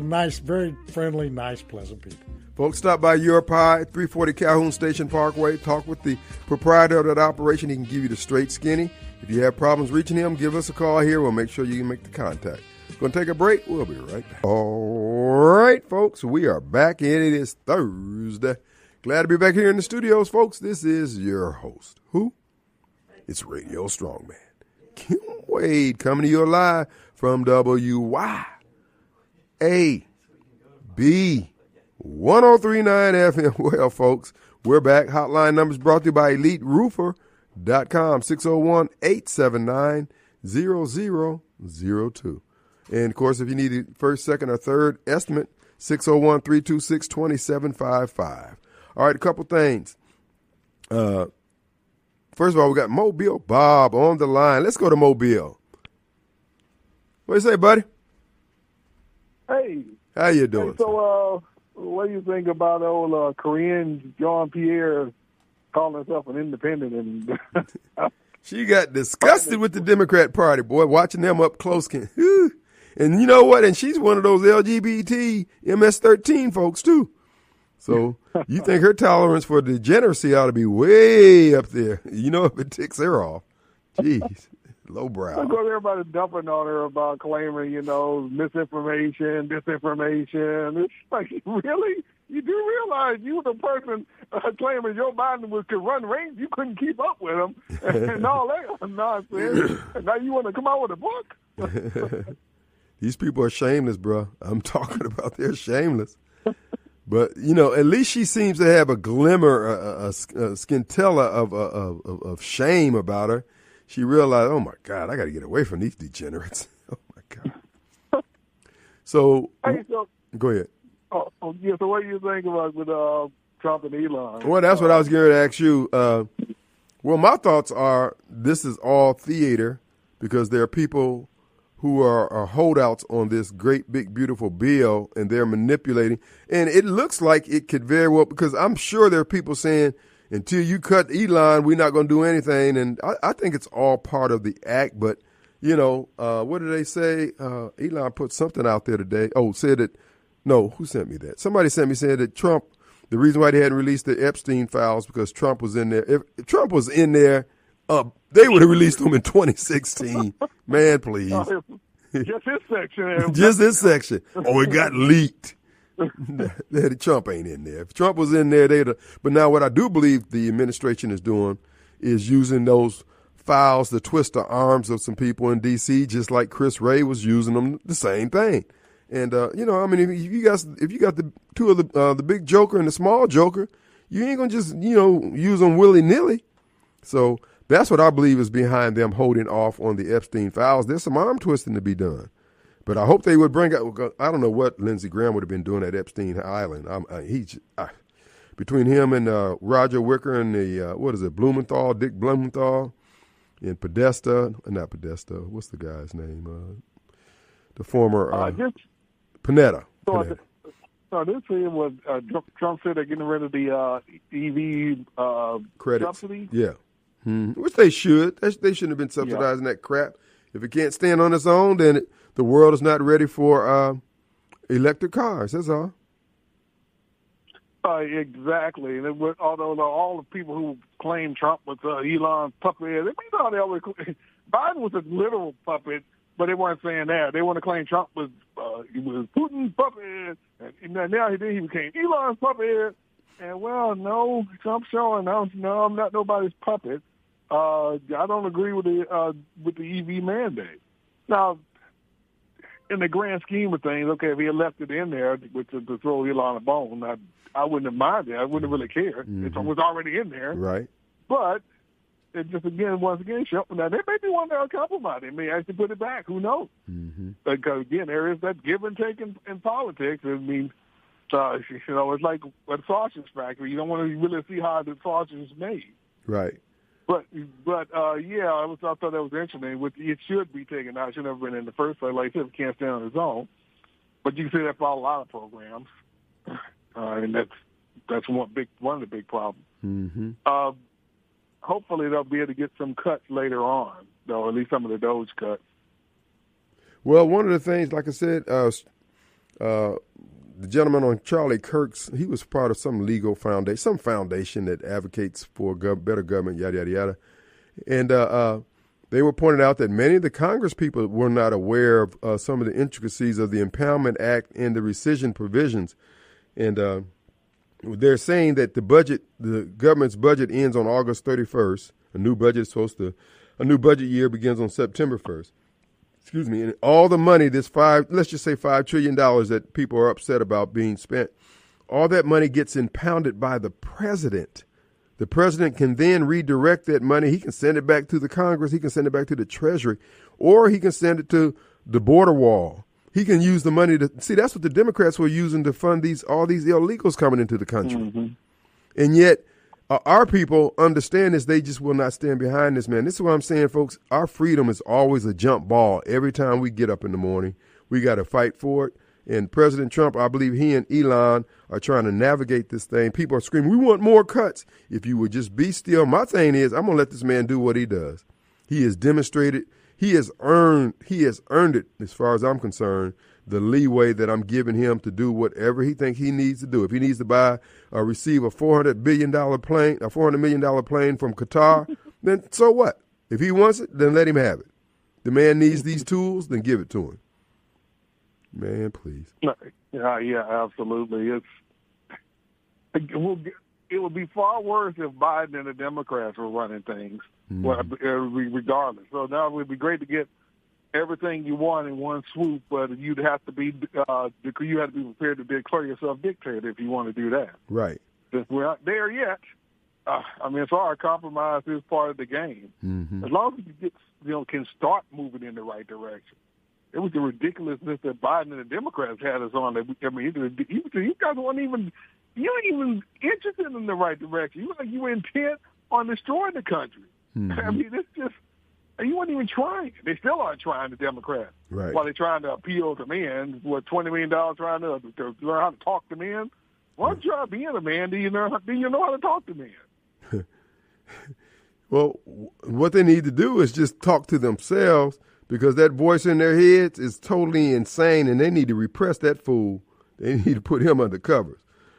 nice, very friendly, nice, pleasant people. Folks, stop by Your Pie, 340 Calhoun Station Parkway. Talk with the proprietor of that operation. He can give you the straight skinny. If you have problems reaching him, give us a call here. We'll make sure you can make the contact. Going to take a break. We'll be right back. All right, folks, we are back, and it is Thursday. Glad to be back here in the studios, folks. This is your host. Who? It's Radio Strongman. Kim Wade coming to you live from WYAB 1039 FM. Well, folks, we're back. Hotline numbers brought to you by EliteRoofer.com, 601-879-0002. And, of course, if you need a first, second, or third estimate, 601-326-2755. All right, a couple things. First of all, we got Mobile Bob on the line. Let's go to Mobile. What do you say, buddy? Hey. How you doing? Hey, so, what do you think about old Corinne Jean-Pierre calling herself an independent? And she got disgusted with the Democrat Party, boy, watching them up close. And you know what? And she's one of those LGBT MS-13 folks, too. So you think her tolerance for degeneracy ought to be way up there. You know, if it ticks her off. Jeez, lowbrow. Because everybody's dumping on her about claiming, misinformation, disinformation. It's like, really? You do realize you were the person claiming Joe Biden could run rings. You couldn't keep up with him and all that nonsense. And now you want to come out with a book? These people are shameless, bro. I'm talking about they're shameless. But, at least she seems to have a glimmer, a scintilla of shame about her. She realized, oh, my God, I got to get away from these degenerates. Oh, my God. So, go ahead. So what do you think about with Trump and Elon? Well, that's what I was going to ask you. Well, my thoughts are this is all theater because there are people who are holdouts on this great, big, beautiful bill, and they're manipulating. And it looks like it could very well, because I'm sure there are people saying, until you cut Elon, we're not going to do anything. And I think it's all part of the act. But, what did they say? Elon put something out there today. Said that. No, who sent me that? Somebody sent me saying that Trump, the reason why they hadn't released the Epstein files because Trump was in there. If Trump was in there, they would have released them in 2016. Man, please. Just his section. Just his section. It got leaked. Trump ain't in there. If Trump was in there, they'd have. But now what I do believe the administration is doing is using those files to twist the arms of some people in D.C., just like Chris Wray was using them, the same thing. And, if you got the two of the big joker and the small joker, you ain't going to just, use them willy-nilly. So that's what I believe is behind them holding off on the Epstein files. There's some arm twisting to be done. But I hope they would bring out, I don't know what Lindsey Graham would have been doing at Epstein Island. Between him and Roger Wicker and Blumenthal, Dick Blumenthal, and not Podesta, what's the guy's name? The former Panetta. So this here was Trump said they're getting rid of the EV credits. Subsidy. Yeah, which they should. They shouldn't have been subsidizing that crap. If it can't stand on its own, then the world is not ready for electric cars. That's all. Exactly. And although all the people who claim Trump was Elon's puppet, Biden was a literal puppet. But they weren't saying that. They want to claim Trump was Putin's puppet, and now he became Elon's puppet. And no, Trump's showing no, I'm not nobody's puppet. I don't agree with the EV mandate. Now, in the grand scheme of things, okay, if he had left it in there to throw Elon a bone, I wouldn't have minded. I wouldn't have really cared. Mm-hmm. It was already in there, right? But it just once again show now they may be one to compromise. They may actually put it back. Who knows? Mm-hmm. Because again, there is that give and take in politics. I mean, it's like a sausage factory. You don't want to really see how the sausage is made. Right. But I thought that was interesting. It should be taken out. It should never been in the first place. Like I said, it can't stand on its own. But you can see that for a lot of programs, and that's one of the big problems. Mm-hmm. Hopefully they'll be able to get some cuts later on, though, at least some of the Doge cuts. Well, one of the things, like I said, the gentleman on Charlie Kirk's, he was part of some legal foundation, some foundation that advocates for better government, yada, yada, yada. And they were pointing out that many of the Congress people were not aware of some of the intricacies of the Impoundment Act and the rescission provisions. And they're saying that the government's budget ends on August 31st. A new budget year begins on September 1st. Excuse me. And all the money, let's just say $5 trillion that people are upset about being spent, all that money gets impounded by the president. The president can then redirect that money. He can send it back to the Congress. He can send it back to the Treasury, or he can send it to the border wall. He can use the money that's what the Democrats were using to fund all these illegals coming into the country. Mm-hmm. And yet our people understand this. They just will not stand behind this, man. This is what I'm saying, folks. Our freedom is always a jump ball. Every time we get up in the morning, we got to fight for it. And President Trump, I believe he and Elon are trying to navigate this thing. People are screaming, we want more cuts. If you would just be still. My thing is, I'm going to let this man do what he does. He has demonstrated. He has earned it, as far as I'm concerned, the leeway that I'm giving him to do whatever he thinks he needs to do. If he needs to buy or receive a $400 billion plane, a $400 million plane from Qatar, then so what? If he wants it, then let him have it. The man needs these tools, then give it to him. Man, please. Yeah, absolutely. It would be far worse if Biden and the Democrats were running things, regardless. So now it would be great to get everything you want in one swoop, but you'd have to be prepared to declare yourself dictator if you want to do that. Right. Since we're not there yet, sorry, compromise is part of the game. Mm-hmm. As long as you can start moving in the right direction. It was the ridiculousness that Biden and the Democrats had us on. You guys weren't even interested in the right direction. You were intent on destroying the country. Mm-hmm. It's just, you weren't even trying. They still aren't trying, the Democrats. Right. While they're trying to appeal to men, $20 million trying to learn how to talk to men. Why don't you try being a man? Do you know how to talk to men? Well, what they need to do is just talk to themselves, because that voice in their heads is totally insane, and they need to repress that fool. They need to put him under covers.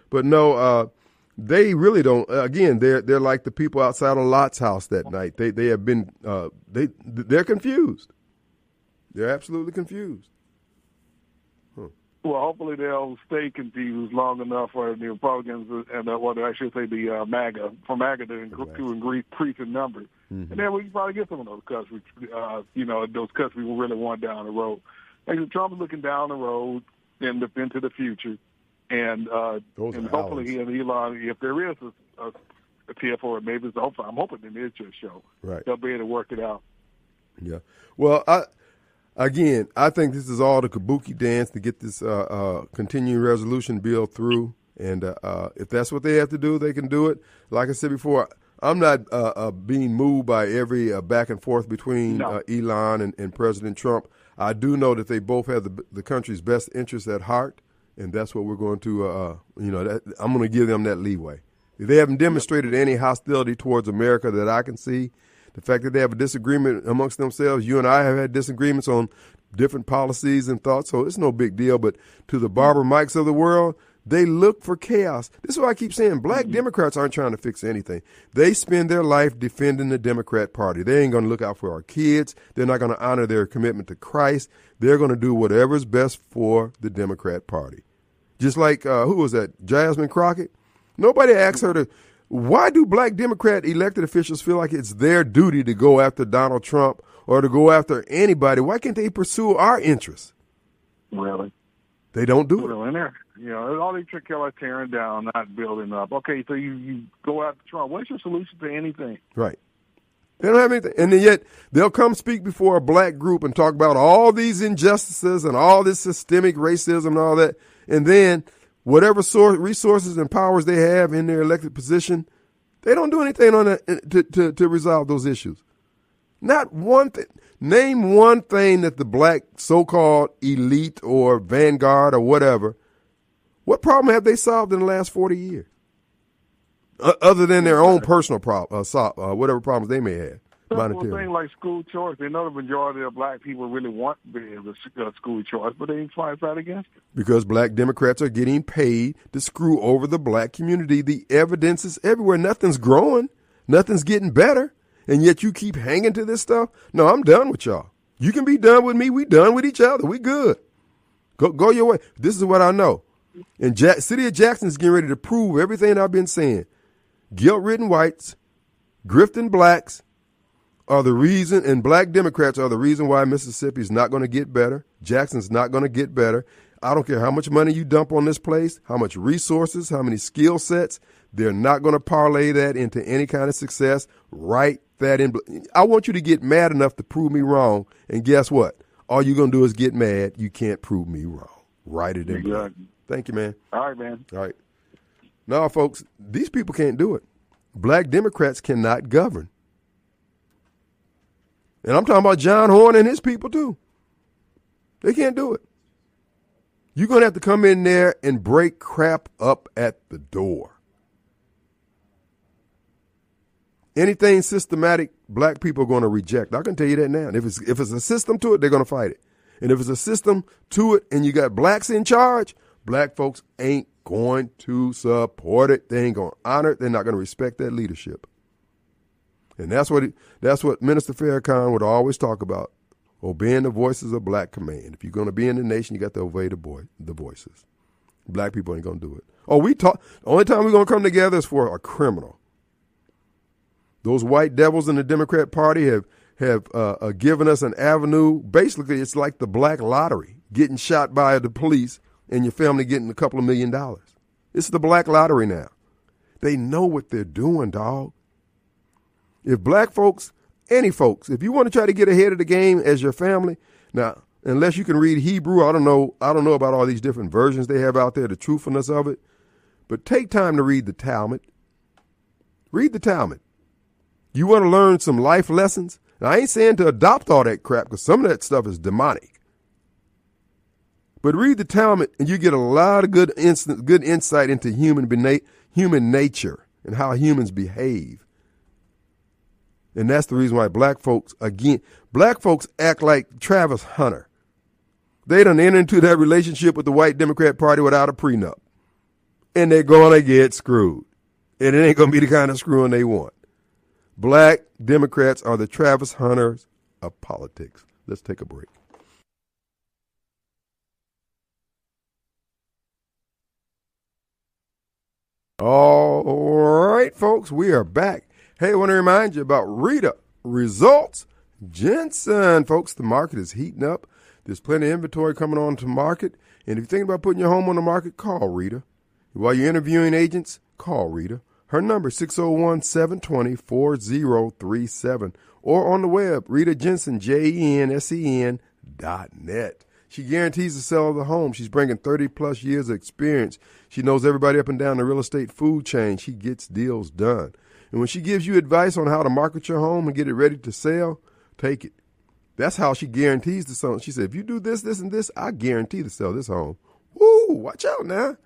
But no, they really don't. Again, they're like the people outside of Lot's house that night. They have been they're confused. They're absolutely confused. Well, hopefully they'll stay confused long enough for the Republicans and the MAGA to increase in numbers. Mm-hmm. And then we can probably get some of those cuts, those cuts we really want down the road. And Trump is looking down the road into the future. And hopefully he and Elon, if there is a TF, or maybe it's I'm hoping it is just show. Right. They'll be able to work it out. Yeah. Well, I think this is all the kabuki dance to get this continuing resolution bill through. And if that's what they have to do, they can do it. Like I said before, I'm not being moved by every back and forth between Elon and President Trump. I do know that they both have the country's best interests at heart, and that's what we're going to, I'm going to give them that leeway. If they haven't demonstrated any hostility towards America that I can see, the fact that they have a disagreement amongst themselves, you and I have had disagreements on different policies and thoughts, so it's no big deal. But to the Barbara Mikes of the world, they look for chaos. This is why I keep saying black Democrats aren't trying to fix anything. They spend their life defending the Democrat Party. They ain't going to look out for our kids. They're not going to honor their commitment to Christ. They're going to do whatever's best for the Democrat Party. Just like, who was that, Jasmine Crockett? Nobody asked her to. Why do black Democrat elected officials feel like it's their duty to go after Donald Trump or to go after anybody? Why can't they pursue our interests? Really? They don't do it. Well, in there, all they care about tearing down, not building up. Okay, so you go after Trump. What's your solution to anything? Right. They don't have anything. And then yet they'll come speak before a black group and talk about all these injustices and all this systemic racism and all that. And then whatever resources and powers they have in their elected position, they don't do anything on that to resolve those issues. Not one thing. Name one thing that the black so-called elite or vanguard or whatever, what problem have they solved in the last 40 years? Other than their own personal whatever problems they may have. Simple thing like school choice. They know the majority of black people really want the school choice, but they fight against it. Because black Democrats are getting paid to screw over the black community. The evidence is everywhere. Nothing's growing. Nothing's getting better. And yet you keep hanging to this stuff? No, I'm done with y'all. You can be done with me. We done with each other. We good. Go your way. This is what I know. And City of Jackson is getting ready to prove everything I've been saying. Guilt-ridden whites, grifting blacks are the reason, and black Democrats are the reason why Mississippi's not going to get better. Jackson's not going to get better. I don't care how much money you dump on this place, how much resources, how many skill sets. They're not going to parlay that into any kind of success. Write that in. I want you to get mad enough to prove me wrong. And guess what? All you're going to do is get mad. You can't prove me wrong. Write it in. Exactly. Thank you, man. All right, man. All right. No, folks, these people can't do it. Black Democrats cannot govern. And I'm talking about John Horn and his people, too. They can't do it. You're going to have to come in there and break crap up at the door. Anything systematic, black people are going to reject. I can tell you that now. If it's a system to it, they're going to fight it. And if it's a system to it and you got blacks in charge, black folks ain't going to support it. They ain't going to honor it. They're not going to respect that leadership. And that's what Minister Farrakhan would always talk about, obeying the voices of black command. If you're going to be in the nation, you got to obey the voices. Black people ain't going to do it. The only time we're going to come together is for a criminal. Those white devils in the Democrat Party have given us an avenue. Basically, it's like the black lottery, getting shot by the police and your family getting a couple of $1 million. It's the black lottery now. They know what they're doing, dog. If black folks, any folks, if you want to try to get ahead of the game as your family, now, unless you can read Hebrew, I don't know about all these different versions they have out there, the truthfulness of it, but take time to read the Talmud. Read the Talmud. You want to learn some life lessons? Now, I ain't saying to adopt all that crap, because some of that stuff is demonic. But read the Talmud and you get a lot of good insight into human nature and how humans behave. And that's the reason why black folks act like Travis Hunter. They done enter into that relationship with the white Democrat Party without a prenup. And they're going to get screwed. And it ain't going to be the kind of screwing they want. Black Democrats are the Travis Hunters of politics. Let's take a break. All right, folks, we are back. Hey, I want to remind you about Rita Results Jensen. Folks, the market is heating up. There's plenty of inventory coming on to market. And if you're thinking about putting your home on the market, call Rita. While you're interviewing agents, call Rita. Her number is 601-720-4037. Or on the web, Rita Jensen, JENSEN.net. She guarantees the sale of the home. She's bringing 30-plus years of experience. She knows everybody up and down the real estate food chain. She gets deals done. And when she gives you advice on how to market your home and get it ready to sell, take it. That's how she guarantees the sale. She said, if you do this, this, and this, I guarantee to sell this home. Woo, watch out now.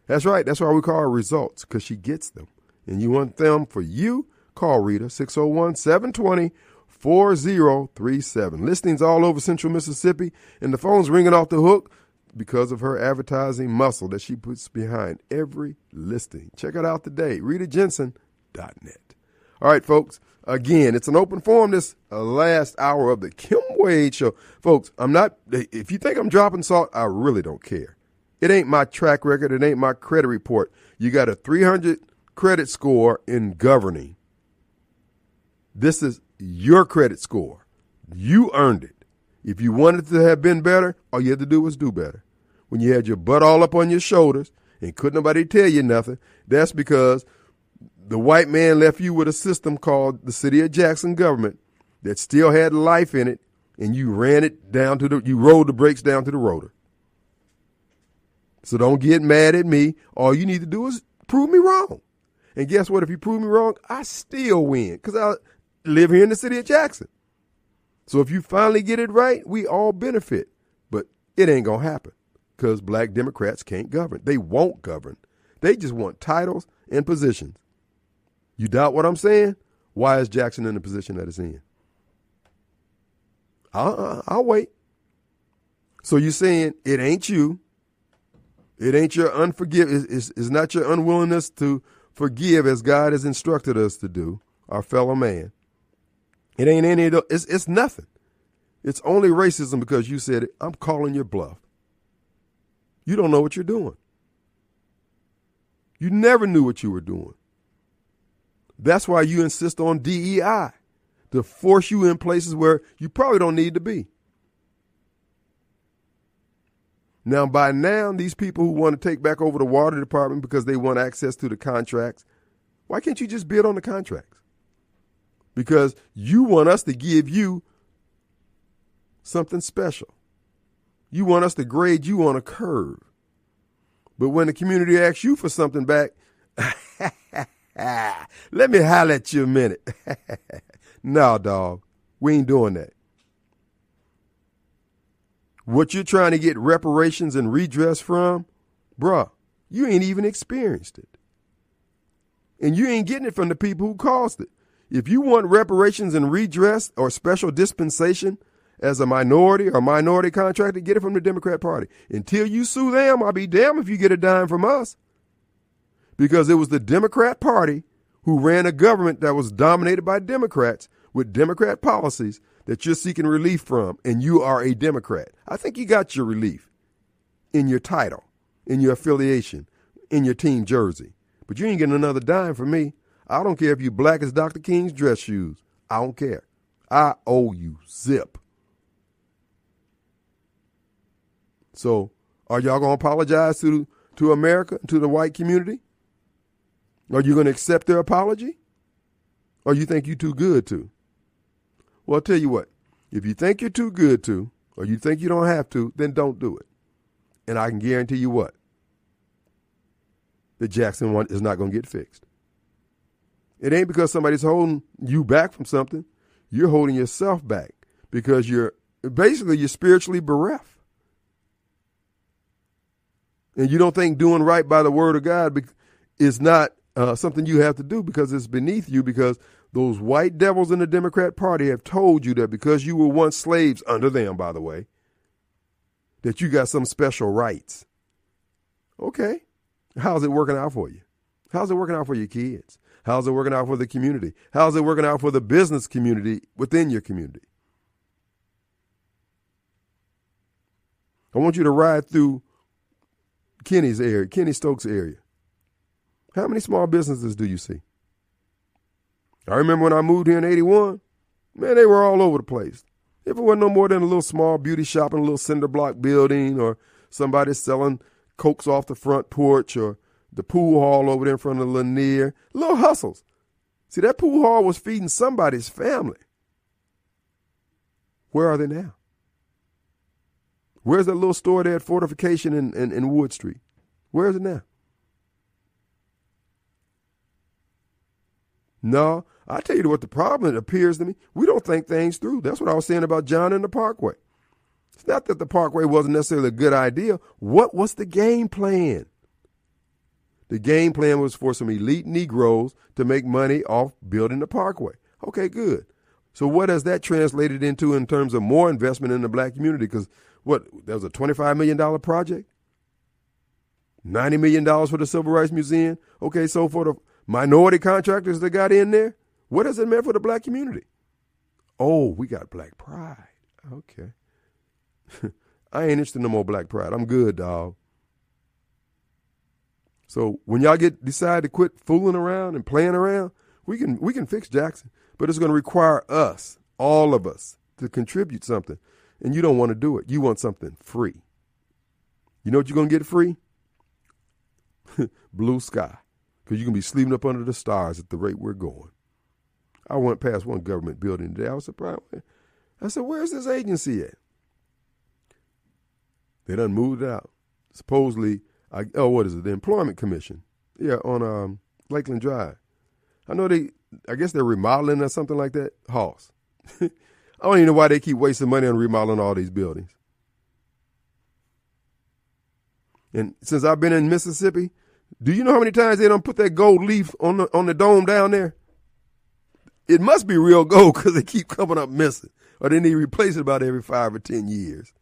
That's right. That's why we call her Results, because she gets them. And you want them for you? Call Rita, 601-720-4037. Listings all over Central Mississippi, and the phone's ringing off the hook because of her advertising muscle that she puts behind every listing. Check it out today, RitaJensen.net. All right, folks. Again, it's an open forum this last hour of the Kim Wade Show. Folks, if you think I'm dropping salt, I really don't care. It ain't my track record. It ain't my credit report. You got a 300 credit score in governing. This is your credit score. You earned it. If you wanted to have been better, all you had to do was do better. When you had your butt all up on your shoulders and couldn't nobody tell you nothing, that's because the white man left you with a system called the City of Jackson government that still had life in it, and you ran it you rolled the brakes down to the rotor. So don't get mad at me. All you need to do is prove me wrong. And guess what? If you prove me wrong, I still win because I live here in the City of Jackson. So if you finally get it right, we all benefit. But it ain't going to happen because black Democrats can't govern. They won't govern. They just want titles and positions. You doubt what I'm saying? Why is Jackson in the position that it's in? I'll wait. So you're saying it ain't you. It ain't your unforgiveness. It's not your unwillingness to forgive as God has instructed us to do, our fellow man. It ain't any of those. It's nothing. It's only racism because you said it. I'm calling your bluff. You don't know what you're doing. You never knew what you were doing. That's why you insist on DEI, to force you in places where you probably don't need to be. Now, by now, these people who want to take back over the water department because they want access to the contracts, why can't you just bid on the contracts? Because you want us to give you something special. You want us to grade you on a curve. But when the community asks you for something back, let me holler at you a minute. No, dog, we ain't doing that. What you're trying to get reparations and redress from, bruh, you ain't even experienced it. And you ain't getting it from the people who caused it. If you want reparations and redress or special dispensation as a minority or minority contractor, get it from the Democrat Party. Until you sue them, I'll be damned if you get a dime from us. Because it was the Democrat Party who ran a government that was dominated by Democrats with Democrat policies that you're seeking relief from, and you are a Democrat. I think you got your relief in your title, in your affiliation, in your team jersey. But you ain't getting another dime from me. I don't care if you black as Dr. King's dress shoes. I don't care. I owe you zip. So are y'all going to apologize to America, to the white community? Are you going to accept their apology? Or you think you're too good to? Well, I'll tell you what. If you think you're too good to, or you think you don't have to, then don't do it. And I can guarantee you what? The Jackson one is not going to get fixed. It ain't because somebody's holding you back from something. You're holding yourself back because you're spiritually bereft. And you don't think doing right by the word of God is not something you have to do because it's beneath you, because those white devils in the Democrat Party have told you that because you were once slaves under them, by the way, that you got some special rights. Okay. How's it working out for you? How's it working out for your kids? How's it working out for the community? How's it working out for the business community within your community? I want you to ride through Kenny Stokes area. How many small businesses do you see? I remember when I moved here in 81, man, they were all over the place. If it wasn't no more than a little small beauty shop in a little cinder block building, or somebody selling Cokes off the front porch, or the pool hall over there in front of Lanier, little hustles. See, that pool hall was feeding somebody's family. Where are they now? Where's that little store there at Fortification in Wood Street? Where is it now? No, I tell you what the problem appears to me. We don't think things through. That's what I was saying about John and the Parkway. It's not that the Parkway wasn't necessarily a good idea. What was the game plan? The game plan was for some elite Negroes to make money off building the Parkway. Okay, good. So what has that translated into in terms of more investment in the black community? Because that was a $25 million project? $90 million for the Civil Rights Museum? Okay, so for the minority contractors that got in there, what has it meant for the black community? Oh, we got black pride. Okay. I ain't interested in no more black pride. I'm good, dog. So when y'all decide to quit fooling around and playing around, we can fix Jackson. But it's going to require us, all of us, to contribute something. And you don't want to do it. You want something free. You know what you're going to get free? Blue sky. Because you can be sleeping up under the stars at the rate we're going. I went past one government building today. I was surprised. I said, where's this agency at? They done moved out. Supposedly, what is it? The Employment Commission. Yeah, on Lakeland Drive. I know I guess they're remodeling or something like that. Hoss. I don't even know why they keep wasting money on remodeling all these buildings. And since I've been in Mississippi, do you know how many times they don't put that gold leaf on the dome down there? It must be real gold because they keep coming up missing. Or they need to replace it about every 5 or 10 years.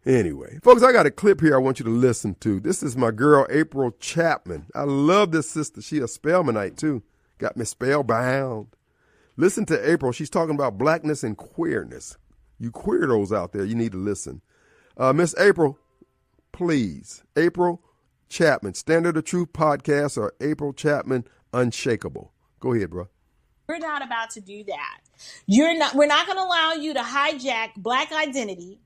Anyway, folks, I got a clip here I want you to listen to. This is my girl, April Chapman. I love this sister. She a Spelmanite, too. Got me spellbound. Listen to April. She's talking about blackness and queerness. You queerdos out there, you need to listen. Miss April, please. April Chapman, Standard of Truth Podcast, or April Chapman Unshakable. Go ahead, bro. We're not about to do that. We're not going to allow you to hijack black identity,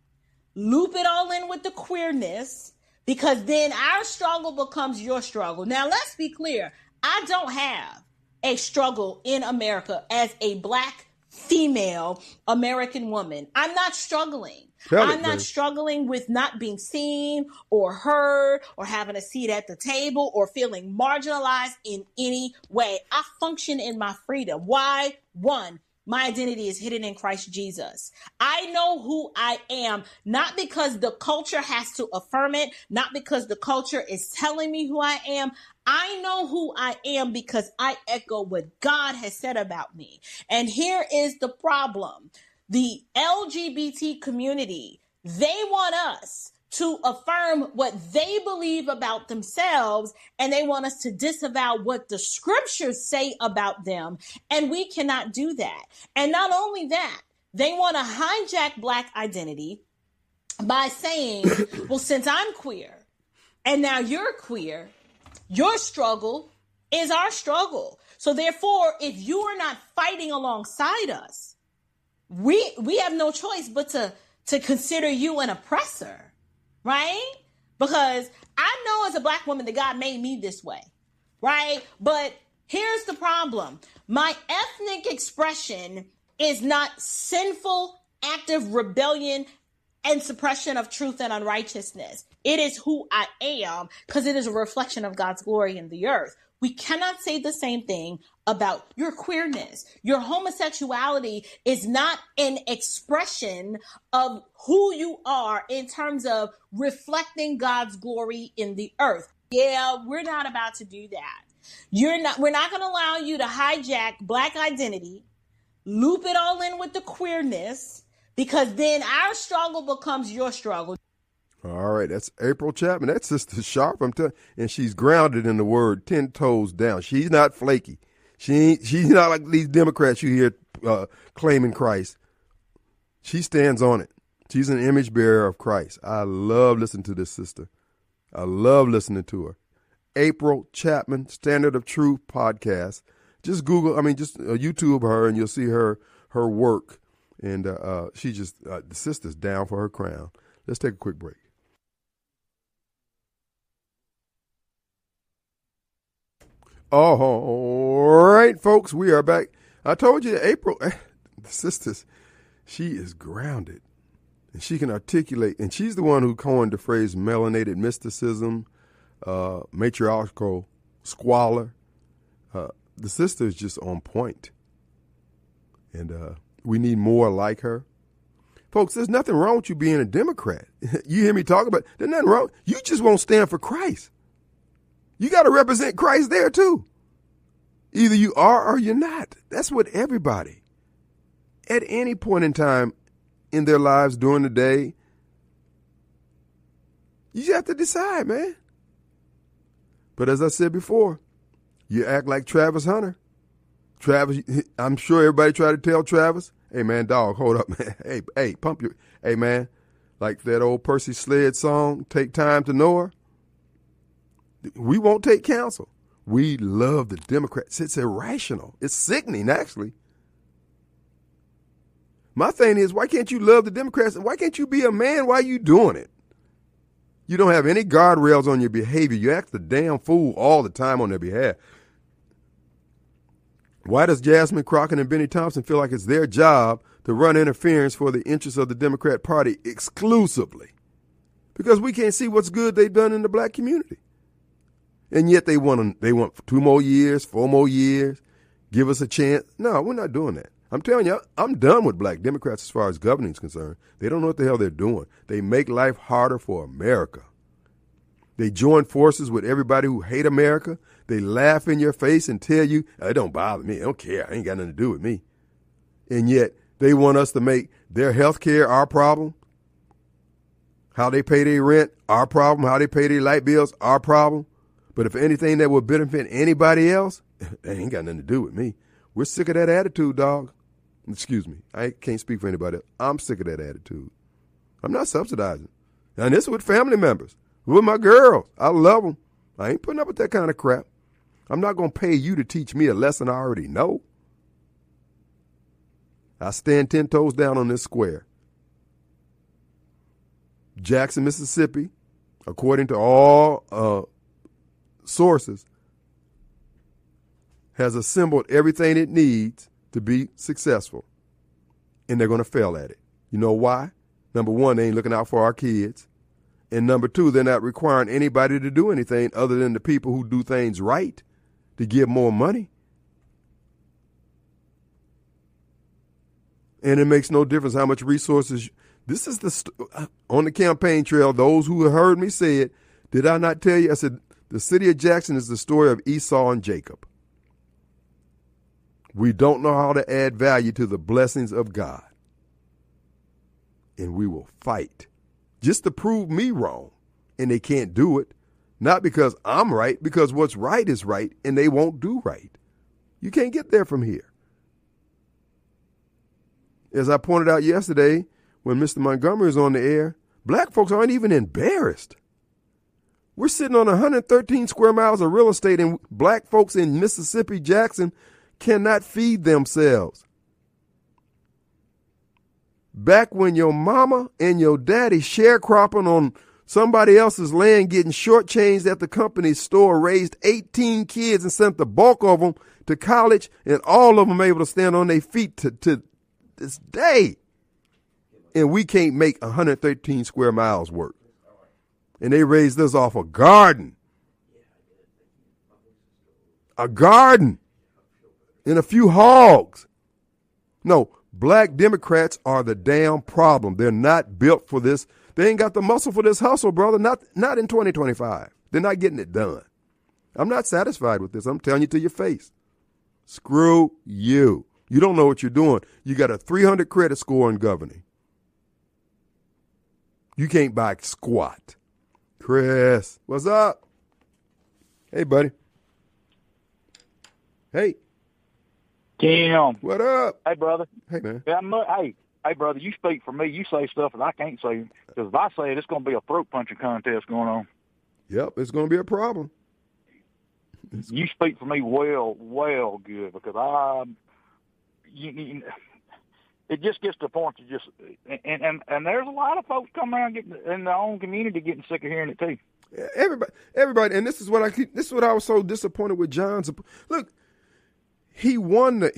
loop it all in with the queerness, because then our struggle becomes your struggle. Now, let's be clear. I don't have a struggle in America as a black female American woman. I'm not struggling. I'm not struggling with not being seen or heard or having a seat at the table or feeling marginalized in any way. I function in my freedom. Why? One, my identity is hidden in Christ Jesus. I know who I am, not because the culture has to affirm it, not because the culture is telling me who I am. I know who I am because I echo what God has said about me. And here is the problem. the LGBT community, they want us to affirm what they believe about themselves, and they want us to disavow what the scriptures say about them, and we cannot do that. And not only that, they want to hijack Black identity by saying, well, since I'm queer and now you're queer, your struggle is our struggle. So therefore, if you are not fighting alongside us, we have no choice but to consider you an oppressor, right? Because I know as a Black woman that God made me this way, right? But here's the problem. My ethnic expression is not sinful, active rebellion and suppression of truth and unrighteousness. It is who I am because it is a reflection of God's glory in the earth. We cannot say the same thing about your queerness. Your homosexuality is not an expression of who you are in terms of reflecting God's glory in the earth. Yeah, we're not about to do that. We're not going to allow you to hijack Black identity, loop it all in with the queerness, because then our struggle becomes your struggle. All right, that's April Chapman. That's Sister Sharp. And she's grounded in the word 10 toes down. She's not flaky. She's not like these Democrats you hear claiming Christ. She stands on it. She's an image bearer of Christ. I love listening to this sister. I love listening to her. April Chapman, Standard of Truth podcast. Just YouTube her and you'll see her work. And the sister's down for her crown. Let's take a quick break. All right, folks, we are back. I told you, April, the sisters, she is grounded. And she can articulate, and she's the one who coined the phrase melanated mysticism, matriarchal squalor. The sister is just on point. And we need more like her. Folks, there's nothing wrong with you being a Democrat. You hear me talk about it. There's nothing wrong. You just won't stand for Christ. You got to represent Christ there too. Either you are or you're not. That's what everybody, at any point in time in their lives during the day, you just have to decide, man. But as I said before, you act like Travis Hunter. Travis, I'm sure everybody tried to tell Travis, hey, man, dog, hold up, man. Hey, pump your, hey, man, like that old Percy Slade song, Take Time to Know Her. We won't take counsel. We love the Democrats. It's irrational. It's sickening, actually. My thing is, why can't you love the Democrats? Why can't you be a man? Why are you doing it? You don't have any guardrails on your behavior. You act the damn fool all the time on their behalf. Why does Jasmine Crockett and Benny Thompson feel like it's their job to run interference for the interests of the Democrat Party exclusively? Because we can't see what's good they've done in the Black community. And yet they want 2 more years, 4 more years, give us a chance. No, we're not doing that. I'm telling you, I'm done with Black Democrats as far as governing is concerned. They don't know what the hell they're doing. They make life harder for America. They join forces with everybody who hate America. They laugh in your face and tell you, it don't bother me. I don't care. I ain't got nothing to do with me. And yet they want us to make their health care our problem. How they pay their rent, our problem. How they pay their light bills, our problem. But if anything that would benefit anybody else, they ain't got nothing to do with me. We're sick of that attitude, dog. Excuse me. I can't speak for anybody else. I'm sick of that attitude. I'm not subsidizing. And this is with family members. With my girls. I love them. I ain't putting up with that kind of crap. I'm not going to pay you to teach me a lesson I already know. I stand 10 toes down on this square. Jackson, Mississippi, according to all sources, has assembled everything it needs to be successful. And they're going to fail at it. You know why? Number one, they ain't looking out for our kids. And number two, they're not requiring anybody to do anything other than the people who do things right to give more money. And it makes no difference how much resources. This is on the campaign trail, those who heard me say it, did I not tell you? I said, the city of Jackson is the story of Esau and Jacob. We don't know how to add value to the blessings of God. and we will fight just to prove me wrong. And they can't do it, not because I'm right, because what's right is right, and they won't do right. You can't get there from here. As I pointed out yesterday, when Mr. Montgomery is on the air, black folks aren't even embarrassed. We're sitting on 113 square miles of real estate, and black folks in Mississippi, Jackson, cannot feed themselves. Back when your mama and your daddy sharecropping on somebody else's land, getting shortchanged at the company store, raised 18 kids and sent the bulk of them to college, and all of them able to stand on their feet to this day. And we can't make 113 square miles work. And they raised us off a garden. A garden. And a few hogs. No, black Democrats are the damn problem. They're not built for this. They ain't got the muscle for this hustle, brother. Not in 2025. They're not getting it done. I'm not satisfied with this. I'm telling you to your face. Screw you. You don't know what you're doing. You got a 300 credit score in governing. You can't buy squat. Chris, what's up? Hey, buddy. Hey. Tim. What up? Hey, brother. Hey, man. Yeah, hey, brother, you speak for me. You say stuff that I can't say. Because if I say it, it's going to be a throat punching contest going on. Yep, it's going to be a problem. You speak for me well good, because it just gets to the point you just and there's a lot of folks come around getting in their own community getting sick of hearing it too. Everybody, and this is what I was so disappointed with John's. Look, he won the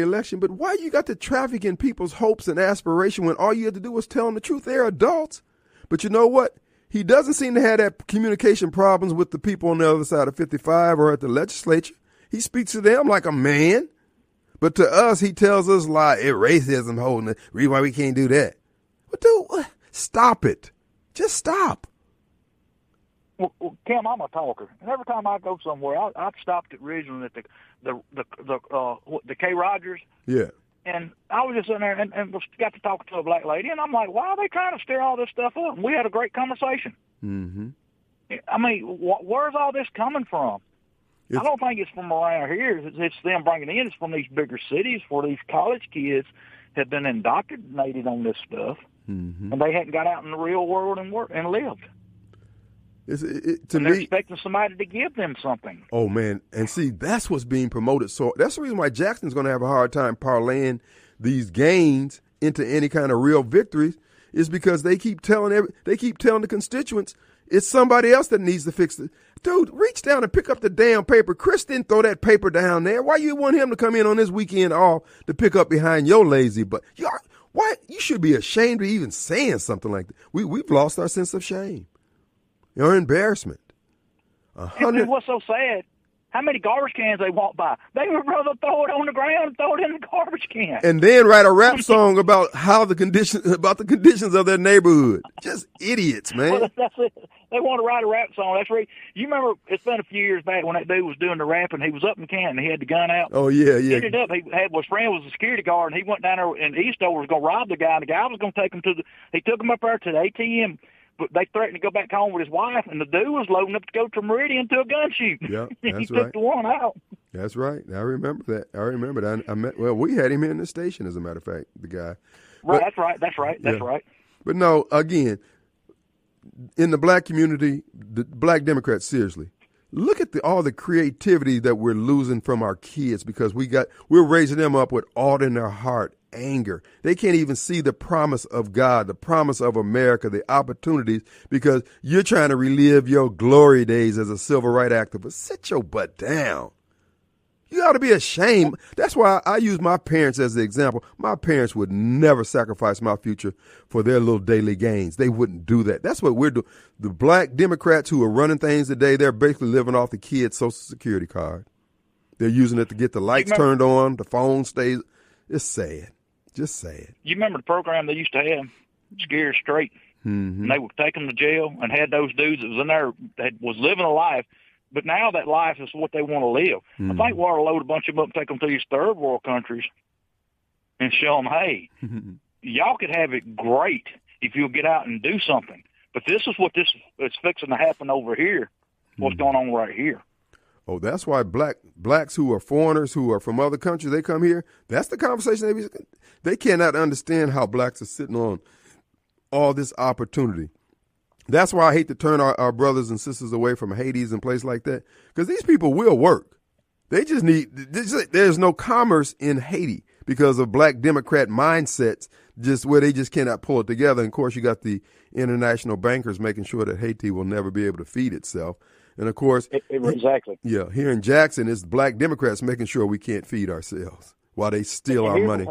election, but why you got to traffic in people's hopes and aspiration when all you had to do was tell them the truth? They're adults. But you know what? He doesn't seem to have that communication problems with the people on the other side of 55 or at the legislature. He speaks to them like a man. But to us, he tells us like racism holding it. Reason why we can't do that. But dude, stop it. Just stop. Well, Kim, I'm a talker, and every time I go somewhere, I've stopped at Ridgeland at the K. Rogers. Yeah. And I was just in there and got to talk to a black lady, and I'm like, why are they trying to stir all this stuff up? And we had a great conversation. Mm-hmm. I mean, where's all this coming from? I don't think it's from around here. It's them bringing it in. It's from these bigger cities where these college kids have been indoctrinated on this stuff, and they hadn't got out in the real world and lived. They're expecting somebody to give them something. Oh, man. And see, that's what's being promoted. So that's the reason why Jackson's going to have a hard time parlaying these gains into any kind of real victories, is because they keep telling the constituents it's somebody else that needs to fix it. Dude, reach down and pick up the damn paper. Chris didn't throw that paper down there. Why you want him to come in on this weekend off to pick up behind your lazy butt? Why? You should be ashamed of even saying something like that. We've lost our sense of shame. Your embarrassment. And what's so sad? How many garbage cans they walk by? They would rather throw it on the ground and throw it in the garbage can. And then write a rap song about the conditions of their neighborhood. Just idiots, man. Well, that's it. They want to write a rap song. That's right. You remember? It's been a few years back when that dude was doing the rapping. He was up in Canton. He had the gun out. Oh yeah. He ended up. His friend was a security guard, and he went down there, and Eastover was going to rob the guy. And the guy was going to take him He took him up there to the ATM. But they threatened to go back home with his wife, and the dude was loading up to go to Meridian to a gun shoot. Yeah, he took the one out. That's right. I remember that. I met. Well, we had him here in the station, as a matter of fact, the guy. Right. That's right. That's right. But no, again, in the black community, the black Democrats, seriously, look at all the creativity that we're losing from our kids because we're raising them up with all in their heart. Anger. They can't even see the promise of God, the promise of America, the opportunities, because you're trying to relive your glory days as a civil rights activist. Sit your butt down. You ought to be ashamed. That's why I use my parents as the example. My parents would never sacrifice my future for their little daily gains. They wouldn't do that. That's what we're doing. The black Democrats who are running things today, they're basically living off the kid's Social Security card. They're using it to get the lights turned on, the phone stays. It's sad. Just sad. You remember the program they used to have, Scared Straight? Mm-hmm. And they would take them to jail and had those dudes that was in there that was living a life, but now that life is what they want to live. I think we ought to load a bunch of them up and take them to these third world countries and show them, hey, y'all could have it great if you'll get out and do something. But this is what this is fixing to happen over here, what's going on right here. Oh, that's why blacks who are foreigners, who are from other countries, they come here. That's the conversation. They cannot understand how blacks are sitting on all this opportunity. That's why I hate to turn our brothers and sisters away from Hades and places like that, because these people will work. They just there's no commerce in Haiti because of black Democrat mindsets, just where they just cannot pull it together. And of course, you got the international bankers making sure that Haiti will never be able to feed itself. And of course, exactly. Yeah, here in Jackson, it's black Democrats making sure we can't feed ourselves while they steal our money.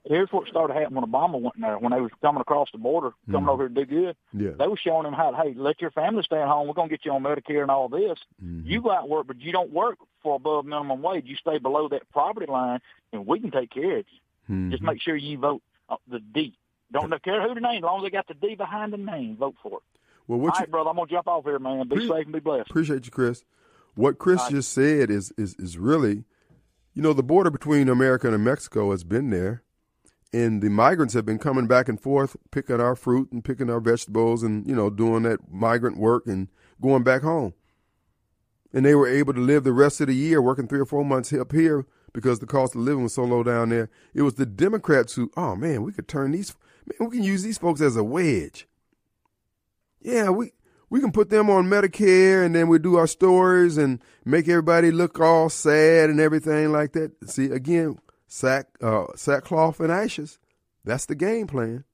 Here's what started happening when Obama went there. When they was coming across the border, coming over here to do good, they were showing them how, hey, let your family stay at home. We're going to get you on Medicare and all this. You go out and work, but you don't work for above minimum wage. You stay below that poverty line, and we can take care of you. Just make sure you vote the D. Don't care who the name, as long as they got the D behind the name, vote for it. Well, all right, brother, I'm going to jump off here, man. Be safe and be blessed. Appreciate you, Chris. What Chris just said is really, the border between America and Mexico has been there, and the migrants have been coming back and forth, picking our fruit and picking our vegetables and, doing that migrant work and going back home. And they were able to live the rest of the year working 3 or 4 months up here because the cost of living was so low down there. It was the Democrats who, we could we can use these folks as a wedge. Yeah, we can put them on Medicare, and then we do our stories and make everybody look all sad and everything like that. See, again, sackcloth and ashes. That's the game plan.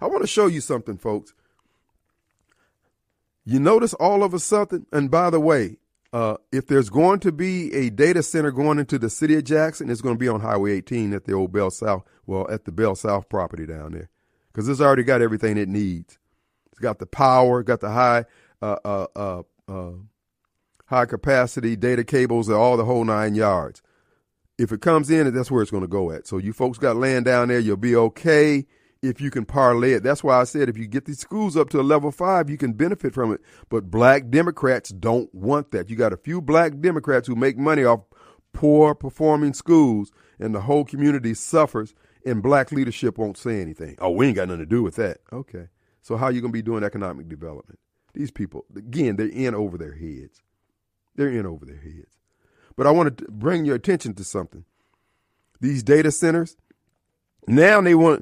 I want to show you something, folks. You notice all of a sudden, and by the way, if there's going to be a data center going into the city of Jackson, it's going to be on Highway 18 at the old Bell South, at the Bell South property down there, because it's already got everything it needs. It's got the power, got the high capacity data cables, and all the whole 9 yards. If it comes in, that's where it's going to go at. So you folks got land down there, you'll be okay if you can parlay it. That's why I said if you get these schools up to a level 5, you can benefit from it. But black Democrats don't want that. You got a few black Democrats who make money off poor performing schools, and the whole community suffers, and black leadership won't say anything. Oh, we ain't got nothing to do with that. Okay. So how are you going to be doing economic development? These people, again, they're in over their heads. They're in over their heads. But I want to bring your attention to something. These data centers, now they're going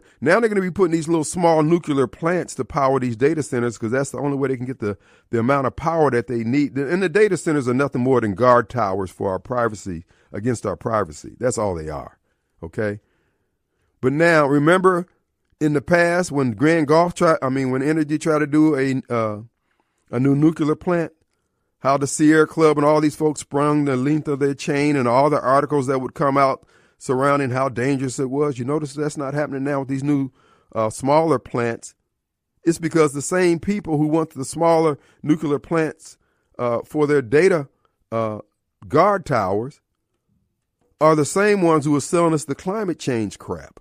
to be putting these little small nuclear plants to power these data centers, because that's the only way they can get the amount of power that they need. And the data centers are nothing more than guard towers for our privacy, against our privacy. That's all they are. Okay? But now, remember, in the past, when when Energy tried to do a new nuclear plant, how the Sierra Club and all these folks sprung the length of their chain, and all the articles that would come out surrounding how dangerous it was. You notice that's not happening now with these new smaller plants. It's because the same people who want the smaller nuclear plants for their data guard towers are the same ones who are selling us the climate change crap.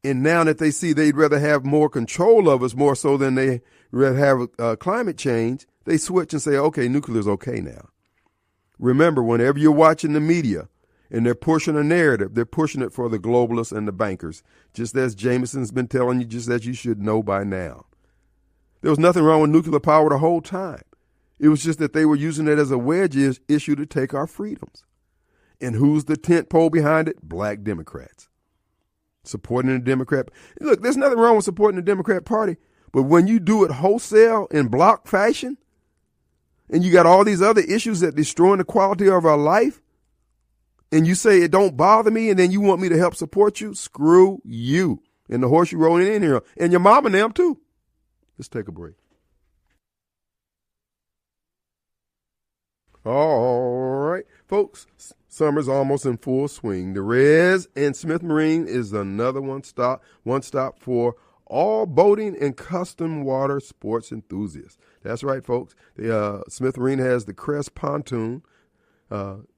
And now that they see they'd rather have more control of us more so than they rather have climate change, they switch and say, okay, nuclear's okay now. Remember, whenever you're watching the media and they're pushing a narrative, they're pushing it for the globalists and the bankers, just as Jameson's been telling you, just as you should know by now. There was nothing wrong with nuclear power the whole time. It was just that they were using it as a wedge issue to take our freedoms. And who's the tent pole behind it? Black Democrats. Supporting the Democrat. Look, there's nothing wrong with supporting the Democrat Party, but when you do it wholesale in block fashion, and you got all these other issues that destroying the quality of our life, and you say it don't bother me, and then you want me to help support you, screw you and the horse you rolling in here, and your mom and them too. Let's take a break. All right, folks, summer's almost in full swing. The Rez and Smith Marine is another one stop for all boating and custom water sports enthusiasts. That's right, folks. The Smith Marine has the Crest pontoon.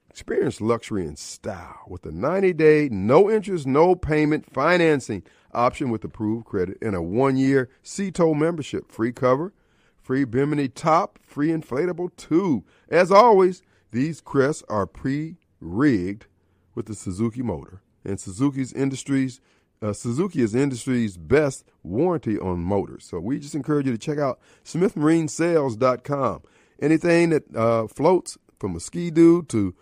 Experience luxury and style with a 90-day, no interest, no payment financing option with approved credit and a 1-year Sea-Tow membership, free cover, free Bimini top, free inflatable tube. As always, these Crests are pre-rigged with the Suzuki motor. And Suzuki's industry's Suzuki is the industry's best warranty on motors. So we just encourage you to check out smithmarinesales.com. Anything that floats, from a ski-doo to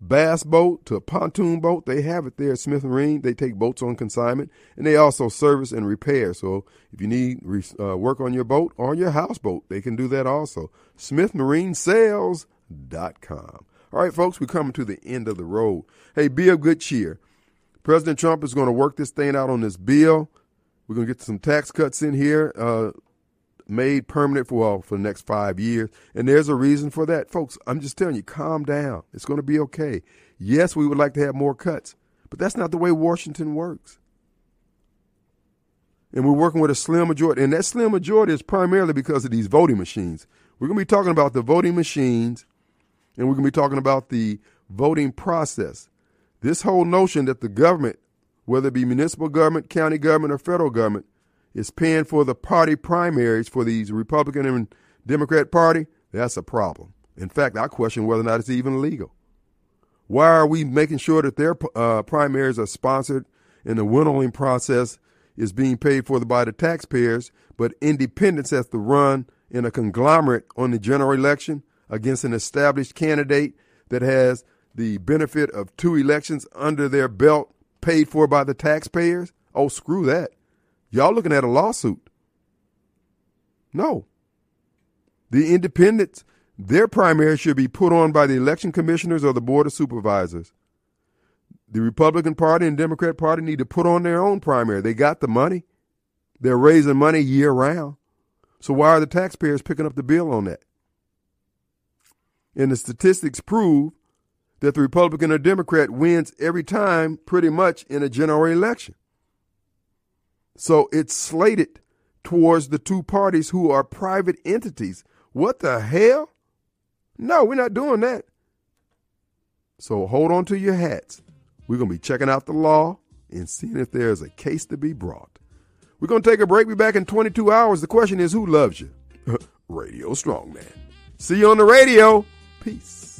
bass boat to a pontoon boat, they have it there at Smith Marine. They take boats on consignment, and they also service and repair. So if you need work on your boat or your houseboat, they can do that also. smithmarinesales.com. All right, folks, we're coming to the end of the road. Hey, be of good cheer. President Trump is going to work this thing out on this bill. We're going to get some tax cuts in here, made permanent for the next 5 years. And there's a reason for that. Folks, I'm just telling you, calm down. It's going to be okay. Yes, we would like to have more cuts, but that's not the way Washington works. And we're working with a slim majority. And that slim majority is primarily because of these voting machines. We're going to be talking about the voting machines, and we're going to be talking about the voting process. This whole notion that the government, whether it be municipal government, county government, or federal government, is paying for the party primaries for these Republican and Democrat party, that's a problem. In fact, I question whether or not it's even legal. Why are we making sure that their primaries are sponsored and the winnowing process is being paid for by the taxpayers, but independents have to run in a conglomerate on the general election against an established candidate that has the benefit of 2 elections under their belt paid for by the taxpayers? Oh, screw that. Y'all looking at a lawsuit. No. The independents, their primary should be put on by the election commissioners or the board of supervisors. The Republican Party and Democrat Party need to put on their own primary. They got the money. They're raising money year round. So why are the taxpayers picking up the bill on that? And the statistics prove that the Republican or Democrat wins every time pretty much in a general election. So it's slated towards the two parties who are private entities. What the hell? No, we're not doing that. So hold on to your hats. We're going to be checking out the law and seeing if there's a case to be brought. We're going to take a break. We'll be back in 22 hours. The question is, who loves you? Radio Strongman. See you on the radio. Peace.